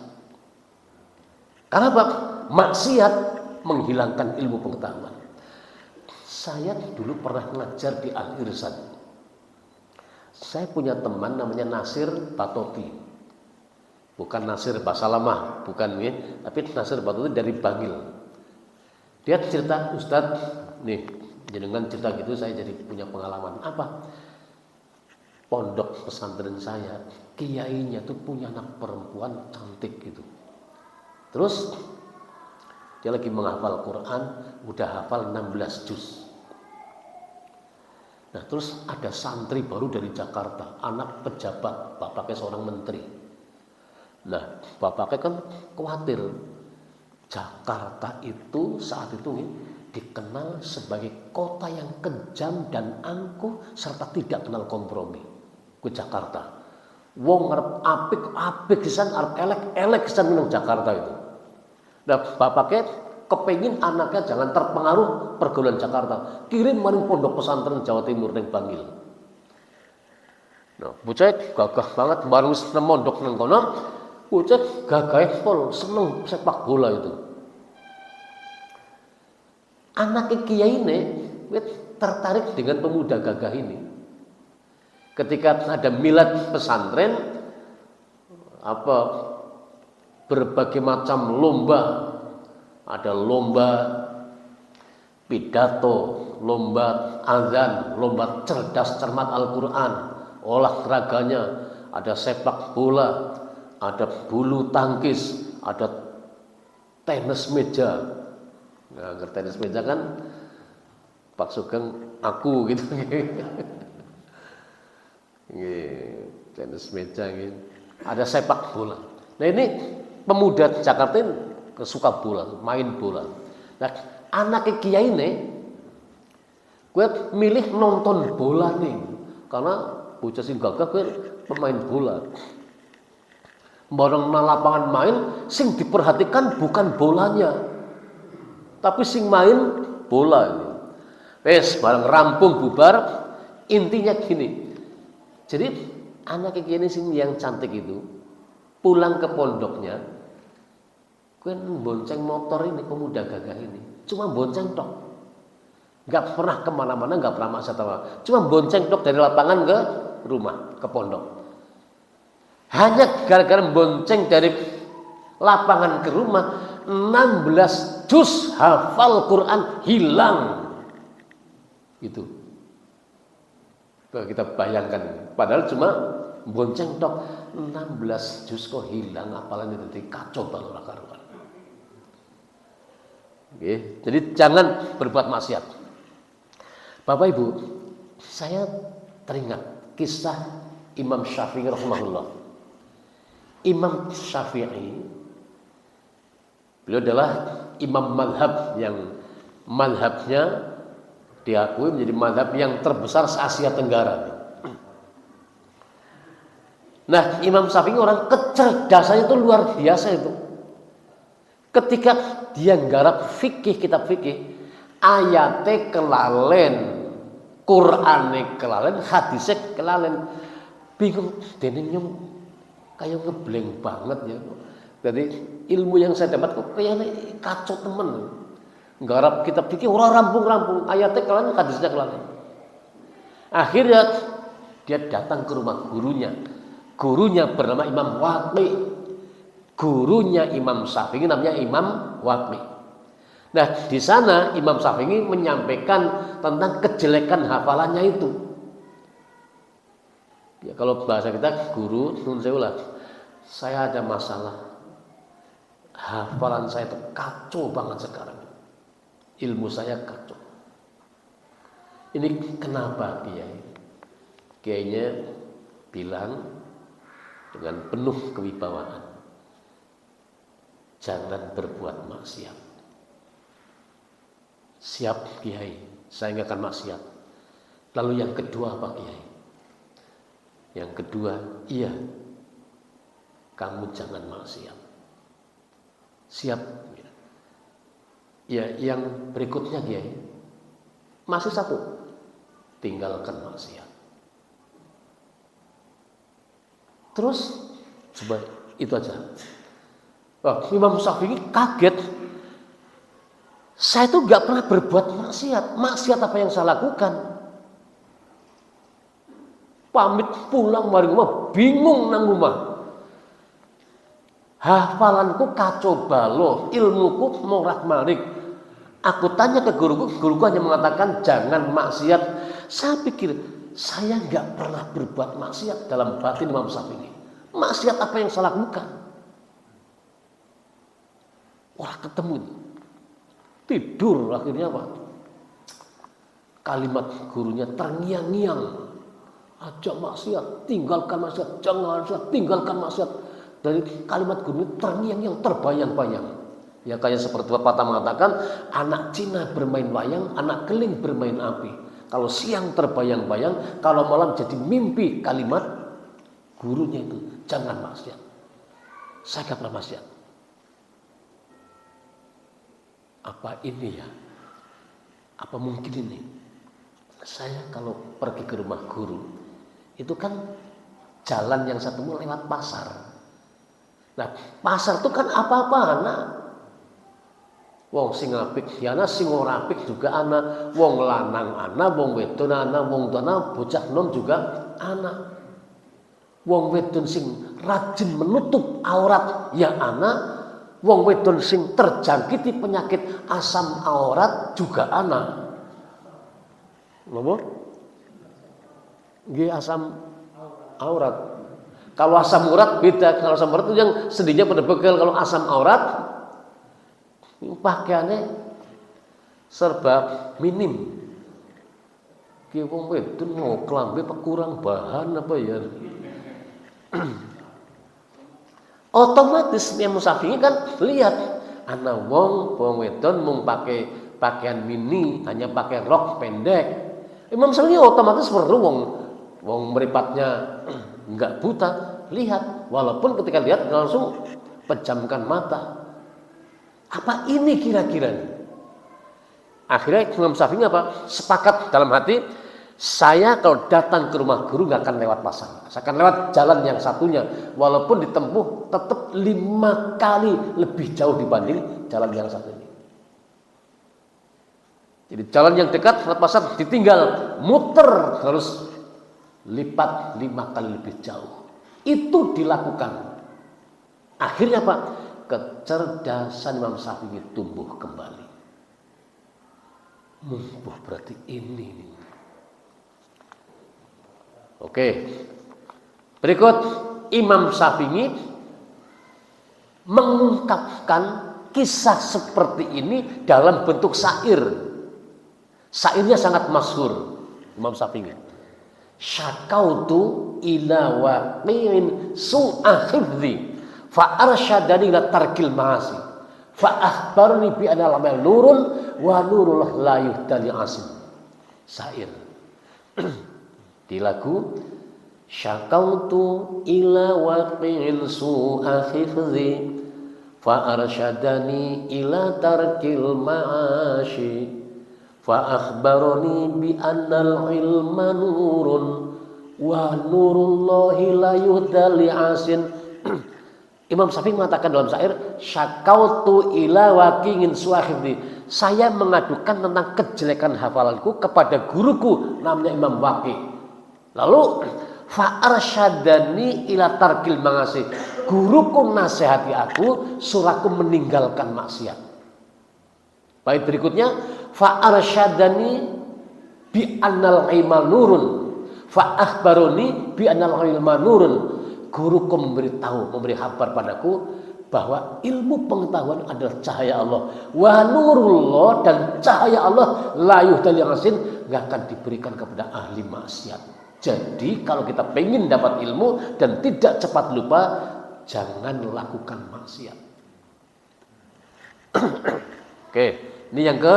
Karena apa? Maksiat menghilangkan ilmu pengetahuan. Saya dulu pernah ngajar di Al-Irsyad. Saya punya teman namanya Nasir Batoti. Bukan Nasir Basalamah, bukan ya, tapi Nasir Batoti dari Bangil. Dia cerita, Ustadz, nih, dengan cerita gitu saya jadi punya pengalaman. Apa? Pondok pesantren saya, kiainya tuh punya anak perempuan cantik gitu. Terus dia lagi menghafal Quran, udah hafal 16 juz. Nah, terus ada santri baru dari Jakarta, anak pejabat, bapaknya seorang menteri. Nah, bapaknya kan khawatir. Jakarta itu saat itu dikenal sebagai kota yang kejam dan angkuh serta tidak kenal kompromi. Ke Jakarta. Wong arep apik pisan, arep elek pisan menang Jakarta itu. Nah, bapaknya kepengin anaknya jangan terpengaruh pergaulan Jakarta. Kirim maring pondok pesantren Jawa Timur ning Bangil. Nah, bocah gagah banget baru mondok nang kono. Bocah gagah pol seneng sepak bola itu. Anak kiai ini tertarik dengan pemuda gagah ini. Ketika ada milad pesantren, berbagai macam lomba, ada lomba pidato, lomba azan, lomba cerdas cermat Al-Quran, olahraganya, ada sepak bola, ada bulu tangkis, ada tenis meja. Nah, tenis meja kan Pak Sugeng aku gitu. Tenis meja gitu. Ada sepak bola. Nah, ini pemuda Jakarta ini suka bola, main bola. Nah, anak kiai ini gue milih nonton bola nih, karena bocah sing gagah gue pemain bola. Bareng nang lapangan main, sing diperhatikan bukan bolanya, tapi sing main bola ini. Wes bareng rampung bubar, intinya gini. Jadi anak kiai ini sing yang cantik itu pulang ke pondoknya, gue bonceng motor ini pemuda gagah ini, cuma bonceng tok, nggak pernah kemana-mana, nggak pernah maksud apa, cuma bonceng tok dari lapangan ke rumah ke pondok. Hanya gara-gara bonceng dari lapangan ke rumah, 16 juz hafal Quran hilang. Itu. Kita bayangkan, padahal cuma bonceng tok 16 juz kok hilang, apalan itu kacau banget orang karuan. Oke, jadi jangan berbuat maksiat. Bapak Ibu, saya teringat kisah Imam Syafi'i rahimahullah. Imam Syafi'i, beliau adalah imam madhab yang madhabnya diakui menjadi madhab yang terbesar se-Asia Tenggara. Nah, Imam Syafi'i orang kecerdasannya itu luar biasa itu. Ketika dia nggarap fikih, kitab fikih, ayate kelalen, Qur'ane kelalen, hadise kelalen. Bingung dene nyong kaya ngebleng banget ya. Jadi ilmu yang saya dapat kok kayaknya kacau temen. Nggarap kitab fikih ora rampung-rampung, ayatnya kelalen, hadisnya kelalen. Akhirnya dia datang ke rumah gurunya. Gurunya bernama Imam Waqi. Gurunya Imam Syafi'i namanya Imam Waqi. Nah, di sana Imam Syafi'i menyampaikan tentang kejelekan hafalannya itu. Ya, kalau bahasa kita guru, nun sewu lah. Saya ada masalah. Hafalan saya itu kacau banget sekarang. Ilmu saya kacau. Ini kenapa Kiai? Kiainya bilang dengan penuh kewibawaan, jangan berbuat maksiat. Siap Kiai, saya nggak akan maksiat. Lalu yang kedua apa Kiai? Yang kedua, iya, kamu jangan maksiat. Siap. Ya, yang berikutnya Kiai, masih satu, tinggalkan maksiat. Terus, coba itu aja. Wah, Imam Syafi'i kaget. Saya itu nggak pernah berbuat maksiat. Maksiat apa yang saya lakukan? Pamit pulang mari rumah, bingung nang rumah. Hafalanku kacau balau, ilmuku morak-marik. Aku tanya ke guruku hanya mengatakan jangan maksiat. Saya pikir saya nggak pernah berbuat maksiat dalam batin Imam Syafi'i. Maksiat apa yang saya lakukan? Wah, ketemu. Tidur akhirnya apa? Kalimat gurunya terngiang-ngiang. Ajak maksiat, tinggalkan maksiat, jangan maksiat, tinggalkan maksiat. Dari kalimat gurunya terngiang-ngiang, terbayang-bayang. Ya kayak seperti pepatah mengatakan, anak Cina bermain wayang, anak keling bermain api. Kalau siang terbayang-bayang, kalau malam jadi mimpi. Kalimat gurunya itu, jangan maksiat. Saya gak pernah maksiat. Apa ini ya? Apa mungkin ini? Saya kalau pergi ke rumah guru, itu kan jalan yang satu lewat pasar. Nah, pasar itu kan apa-apa anak. Wong sing apik ya ana, sing ora apik juga ana. Wong lanang ana, wong wedon ana, wong tuana bocah nom juga ana. Wong wedon sing rajin menutup aurat ya ana. Wong wedon sing terjangkiti penyakit asam aurat juga ana. Napa? Nggih, asam aurat. Kalau asam urat beda. Kalau asam urat itu yang sendinya pada begal. Kalau asam aurat pakaiannya serba minim. Ki wong wedon mau klambe kurang bahan apa ya? Otomatis Imam Syafi'i kan lihat ana wong wedon mung pakai pakaian mini, hanya pakai rok pendek. Imam Syafi'i otomatis perlu wong meripatnya enggak buta, lihat. Walaupun ketika lihat langsung pejamkan mata. Apa ini kira-kira? Akhirnya Imam Syafi'i apa? Sepakat dalam hati, saya kalau datang ke rumah guru gak akan lewat pasar. Saya akan lewat jalan yang satunya. Walaupun ditempuh tetap 5 kali lebih jauh dibanding jalan yang satu ini. Jadi jalan yang dekat lewat pasar ditinggal, muter harus lipat 5 kali lebih jauh. Itu dilakukan. Akhirnya apa? Kecerdasan Imam Syafi'i tumbuh kembali. Berarti ini. Oke. Berikut Imam Syafi'i mengungkapkan kisah seperti ini dalam bentuk syair. Syairnya sangat masyhur Imam Syafi'i. Syakautu ila waqi'in su'a hifdzi fa arsyadani ila tarkil ma'asi fa akhbarni bi anna al-amal nurun wa nurul la yuhdani asim. Syair di lagu syakautu ila waqi'in su'a hifdzi fa arsyadani ila tarkil ma'asi Fa akhbarani bi annal ilma nurun wa nurullahi la yuhdali asin. Imam Syafi'i mengatakan dalam syair, syakautu ila waqingin suahibni. Saya mengadukan tentang kejelekan hafalanku kepada guruku namanya Imam Waqi. Lalu fa arsyadani ila tarkil mangasi. Guruku nasihati aku suruh aku meninggalkan maksiat. Bait berikutnya, fa arsyadani bi annal ilma nurun fa akhbaroni bi annal ilma nurun. Guruku memberitahu, memberi kabar padaku bahwa ilmu pengetahuan adalah cahaya Allah. Wa nurullah, dan cahaya Allah la yuhdali asin, enggak akan diberikan kepada ahli maksiat. Jadi kalau kita pengen dapat ilmu dan tidak cepat lupa, jangan lakukan maksiat. Oke, ini yang ke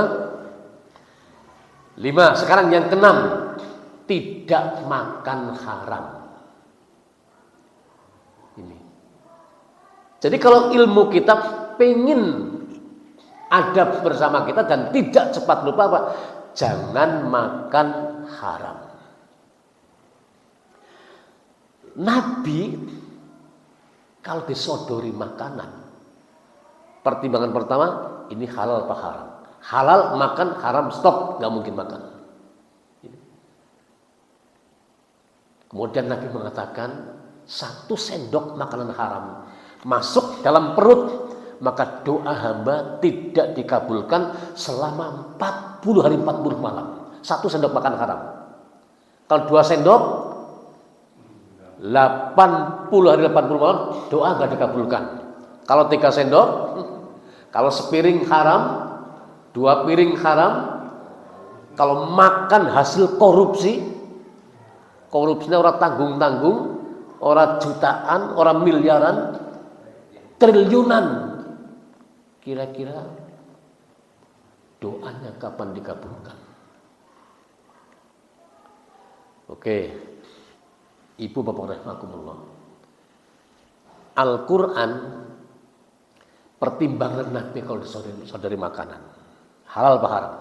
5. Sekarang yang ke 6, tidak makan haram. Ini. Jadi kalau ilmu kita pengen ada bersama kita dan tidak cepat lupa apa? Jangan makan haram. Nabi kalau disodori makanan, pertimbangan pertama, ini halal apa haram? Halal makan, haram stop, nggak mungkin makan. Kemudian Nabi mengatakan, 1 sendok makanan haram masuk dalam perut, maka doa hamba tidak dikabulkan selama 40 hari 40 malam. 1 sendok makan haram. Kalau 2 sendok 80 hari 80 malam doa nggak dikabulkan. Kalau 3 sendok, kalau sepiring haram, 2 piring haram, kalau makan hasil korupsi, korupsinya orang tanggung-tanggung, orang jutaan, orang miliaran, triliunan. Kira-kira doanya kapan dikabulkan? Oke, Ibu bapak rahimakumullah. Al-Quran pertimbangan Nabi kalau disodori makanan halal apa haram.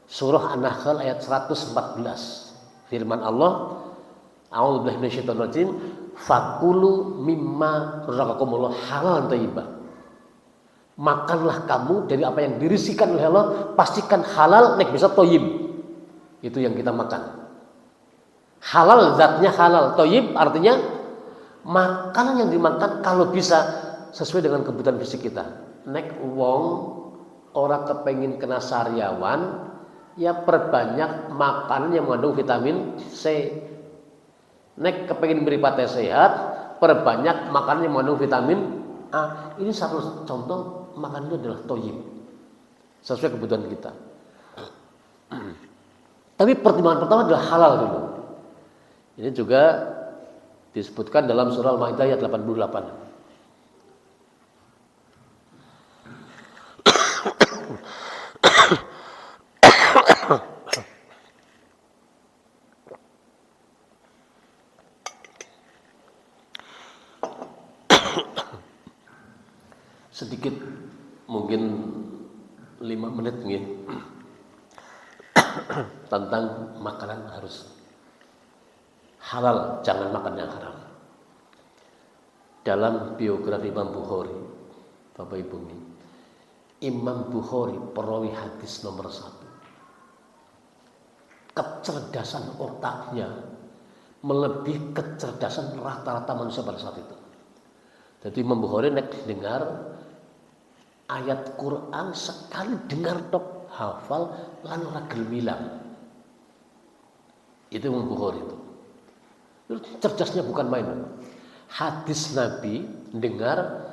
Surah An-Nahl ayat 114, firman Allah, a'udzubillahi minasyaitonirrajim, fakulu mimma razaqakumullah halalan thayyibah. Makanlah kamu dari apa yang dirisikan oleh Allah, pastikan halal nek bisa thayyib. Itu yang kita makan. Halal zatnya halal, thayyib artinya makanan yang dimakan kalau bisa sesuai dengan kebutuhan fisik kita. Nek wong ora kepengin kena sariawan, ya perbanyak makanan yang mengandung vitamin C. Nek kepengin mripate sehat, perbanyak makanan yang mengandung vitamin A. Ini satu contoh makanan itu adalah thayyib, sesuai kebutuhan kita. Tapi pertimbangan pertama adalah halal dulu. Ini juga disebutkan dalam surah Al-Maidah ayat 88. Sedikit mungkin 5 menit nih tentang makanan harus halal, jangan makan yang haram. Dalam biografi Imam Bukhari, Bapak Ibu, Imam Bukhari perawi hadis nomor 1. Kecerdasan otaknya melebihi kecerdasan rata-rata manusia pada saat itu. Jadi Imam Bukhari nek dengar ayat Quran sekali dengar tok hafal lan ora gelem ilang. Itu Imam Bukhari itu. Cerdasnya bukan main. Hadis Nabi dengar,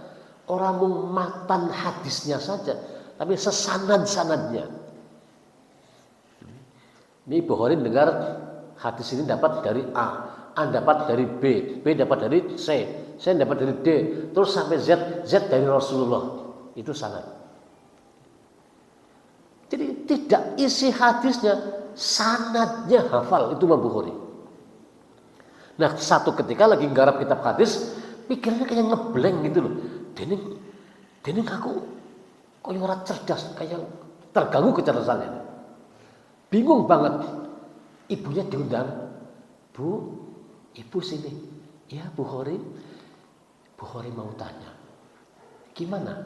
orang mau matan hadisnya saja, tapi sesanad-sanadnya. Ini Bukhari dengar hadis ini dapat dari A dapat dari B dapat dari C dapat dari D, terus sampai Z dari Rasulullah. Itu sanad. Jadi tidak isi hadisnya, sanadnya hafal, itu Imam Bukhari. Nah, satu ketika lagi nggarap kitab hadis, pikirnya kayak ngeblank gitu loh. Dening aku kayak orang cerdas, kayak terganggu kecerdasannya. Bingung banget. Ibunya diundang, Bu, ibu sini. Ya Bu Khori mau tanya, gimana?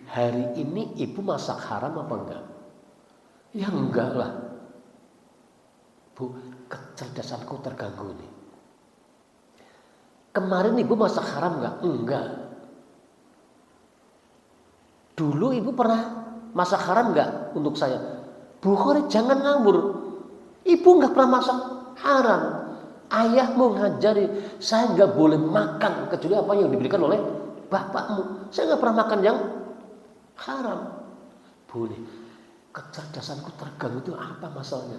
Hari ini ibu masak haram apa enggak? Ya enggak lah. Bu, kecerdasanku terganggu nih. Kemarin ibu masak haram enggak? Enggak. Dulu ibu pernah masak haram enggak untuk saya? Bu Khori jangan ngawur. Ibu enggak pernah masak haram. Ayahmu ngajari saya enggak boleh makan kecuali apa yang diberikan oleh bapakmu. Saya enggak pernah makan yang haram. Boleh. Kecerdasanku terganggu itu apa masalahnya?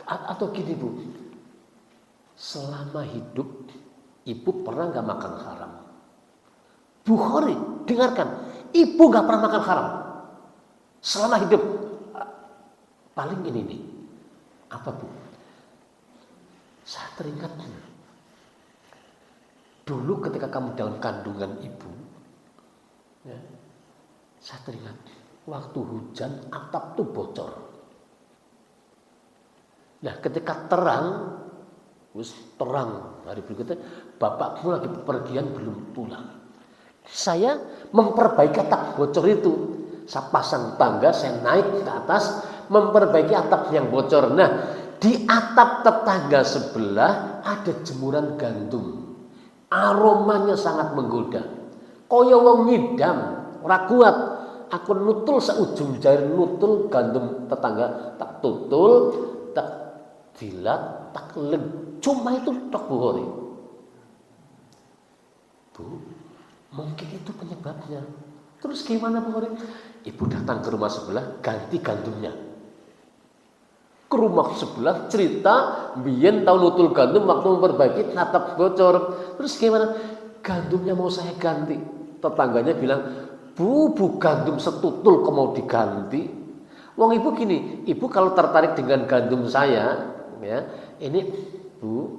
Atau gini Bu, selama hidup ibu pernah nggak makan haram? Bu Khori, dengarkan, ibu nggak pernah makan haram selama hidup. Paling ini nih, apa Bu? Saya teringat dulu ketika kamu dalam kandungan ibu, ya, saya teringat waktu hujan atap tuh bocor. Nah ketika terang hari berikutnya bapakmu lagi bepergian belum pulang. Saya memperbaiki atap bocor itu. Saya pasang tangga, saya naik ke atas memperbaiki atap yang bocor. Nah di atap tetangga sebelah ada jemuran gandum. Aromanya sangat menggoda. Kaya wong ngidam, ora kuat. Aku nutul seujung jari nutul gandum tetangga, tak tutul, tak jilat, tak leng. Cuma itu tok Bu Khori. Bu, mungkin itu penyebabnya. Terus gimana Bu Khori? Ibu datang ke rumah sebelah, ganti gandumnya. Ke rumah sebelah cerita, biyen tahu nutul gandum waktu memperbaiki atap bocor. Terus gimana? Gandumnya mau saya ganti. Tetangganya bilang, Bu gandum setutul kok mau diganti. Wong ibu gini, ibu kalau tertarik dengan gandum saya, ya, ini Bu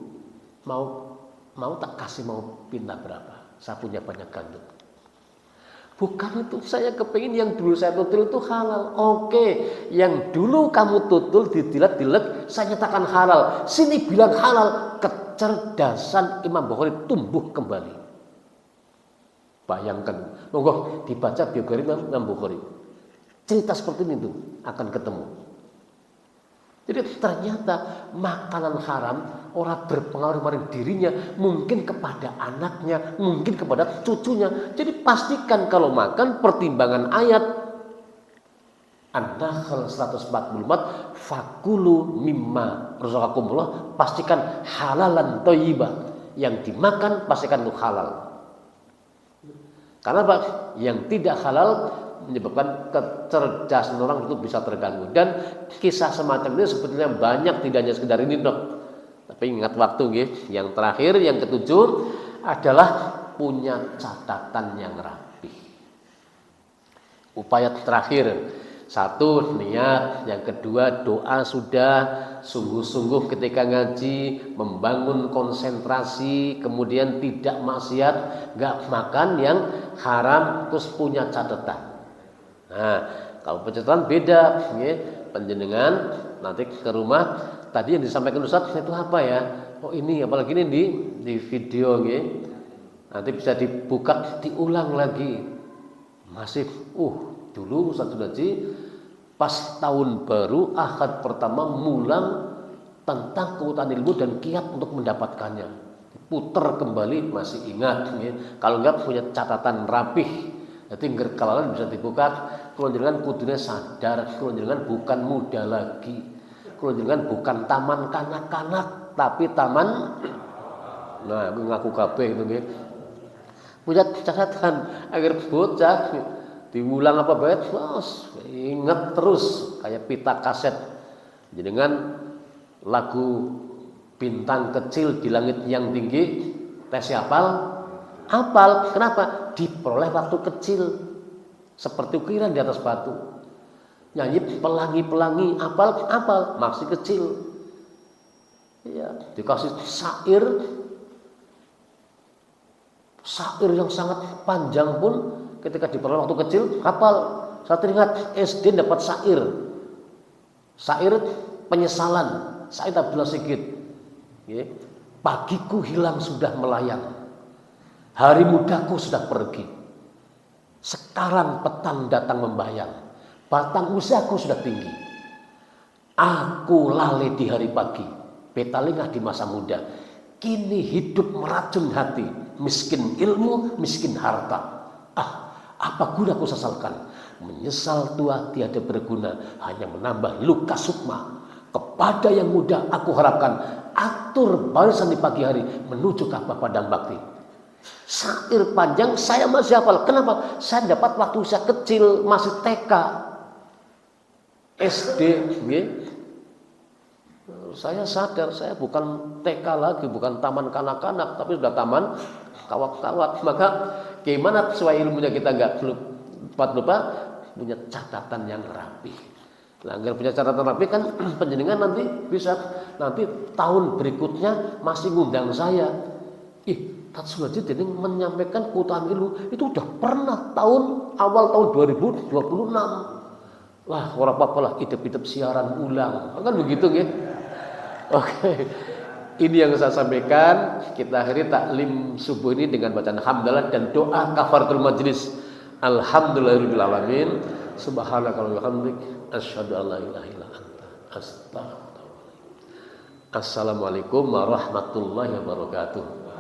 mau tak kasih mau pindah berapa? Saya punya banyak gandum. Bukan itu, saya kepingin yang dulu saya tutul itu halal. Oke, yang dulu kamu tutul didilat-dilet, saya nyatakan halal. Sini bilang halal, kecerdasan Imam Bukhari tumbuh kembali. Bayangkan, monggo dibaca biografi Imam Bukhari. Cerita seperti ini tuh akan ketemu. Jadi ternyata makanan haram orang berpengaruh pada dirinya, mungkin kepada anaknya, mungkin kepada cucunya. Jadi pastikan kalau makan pertimbangan ayat An-Nahl 144, fakulu mimma razaqakumullah, pastikan halalan thayyibah. Yang dimakan pastikan itu halal. Karena apa? Yang tidak halal menyebabkan kecerdasan orang itu bisa terganggu. Dan kisah semacam ini sebetulnya banyak, tidak hanya sekedar ini dok. Tapi ingat waktu gitu. Yang terakhir, yang ketujuh adalah punya catatan yang rapi. Upaya terakhir, satu niat, yang kedua doa sudah sungguh-sungguh ketika ngaji, membangun konsentrasi, kemudian tidak maksiat, nggak makan yang haram, terus punya catatan. Nah, kalau pencatatan beda, ya. Penjenengan nanti ke rumah, tadi yang disampaikan Ustaz itu apa ya? Oh ini, apalagi ini di video, ya. Nanti bisa dibuka, diulang lagi. Masih, dulu Ustaz Sudaji pas tahun baru Ahad pertama mulang tentang keutamaan ilmu dan kiat untuk mendapatkannya. Putar kembali, masih ingat, ya. Kalau enggak punya catatan rapih. Jadi ngerkalalan bisa dibuka. Kalau jangan kudunya sadar, kalau jangan bukan muda lagi, kalau jangan bukan taman kanak-kanak, tapi taman, nah ngaku kabeh itu nggih. Punya catatan agar bocah diulang apa bae, ingat terus kayak pita kaset. Jenengan lagu Bintang Kecil di Langit Yang Tinggi, tes hafal. Hafal, kenapa? Diperoleh waktu kecil, seperti ukiran di atas batu. Nyanyi pelangi-pelangi, apal masih kecil. Ya, dikasih syair yang sangat panjang pun ketika diperoleh waktu kecil, hafal. Saya teringat SD dapat syair Syair penyesalan Said Abdullah Sigit. Pagiku hilang sudah melayang, hari mudaku sudah pergi. Sekarang petang datang membayang, batang usiaku sudah tinggi. Aku lalai di hari pagi, petalingah di masa muda. Kini hidup meracun hati, miskin ilmu, miskin harta. Apa guna aku sesalkan? Menyesal tua tiada berguna, hanya menambah luka sukma. Kepada yang muda aku harapkan, atur barisan di pagi hari menuju Ka'bah Padang Bakti. Syair panjang saya masih hafal. Kenapa? Saya dapat waktu saya kecil, masih TK, SD. Saya sadar saya bukan TK lagi, bukan taman kanak-kanak, tapi sudah taman kawat-kawat. Maka gimana sesuai ilmunya kita nggak lupa punya catatan yang rapi. Nah, agar punya catatan rapi kan penjenengan nanti bisa nanti tahun berikutnya masih ngundang saya. Tatsunaji jadi menyampaikan keutamaan ilmu itu udah pernah awal tahun 2026. Wah, ora apa-apa lah, idep-idep siaran ulang. Kan begitu ya. Oke. Ini yang saya sampaikan. Kita akhiri taklim subuh ini dengan bacaan hamdalah dan doa kafaratul majlis. Alhamdulillahirabbil alamin. Subhanakallahumma wa bihamdika asyhadu an la ilaha illa anta astaghfiruka wa atubu ilaik. Assalamualaikum warahmatullahi wabarakatuh.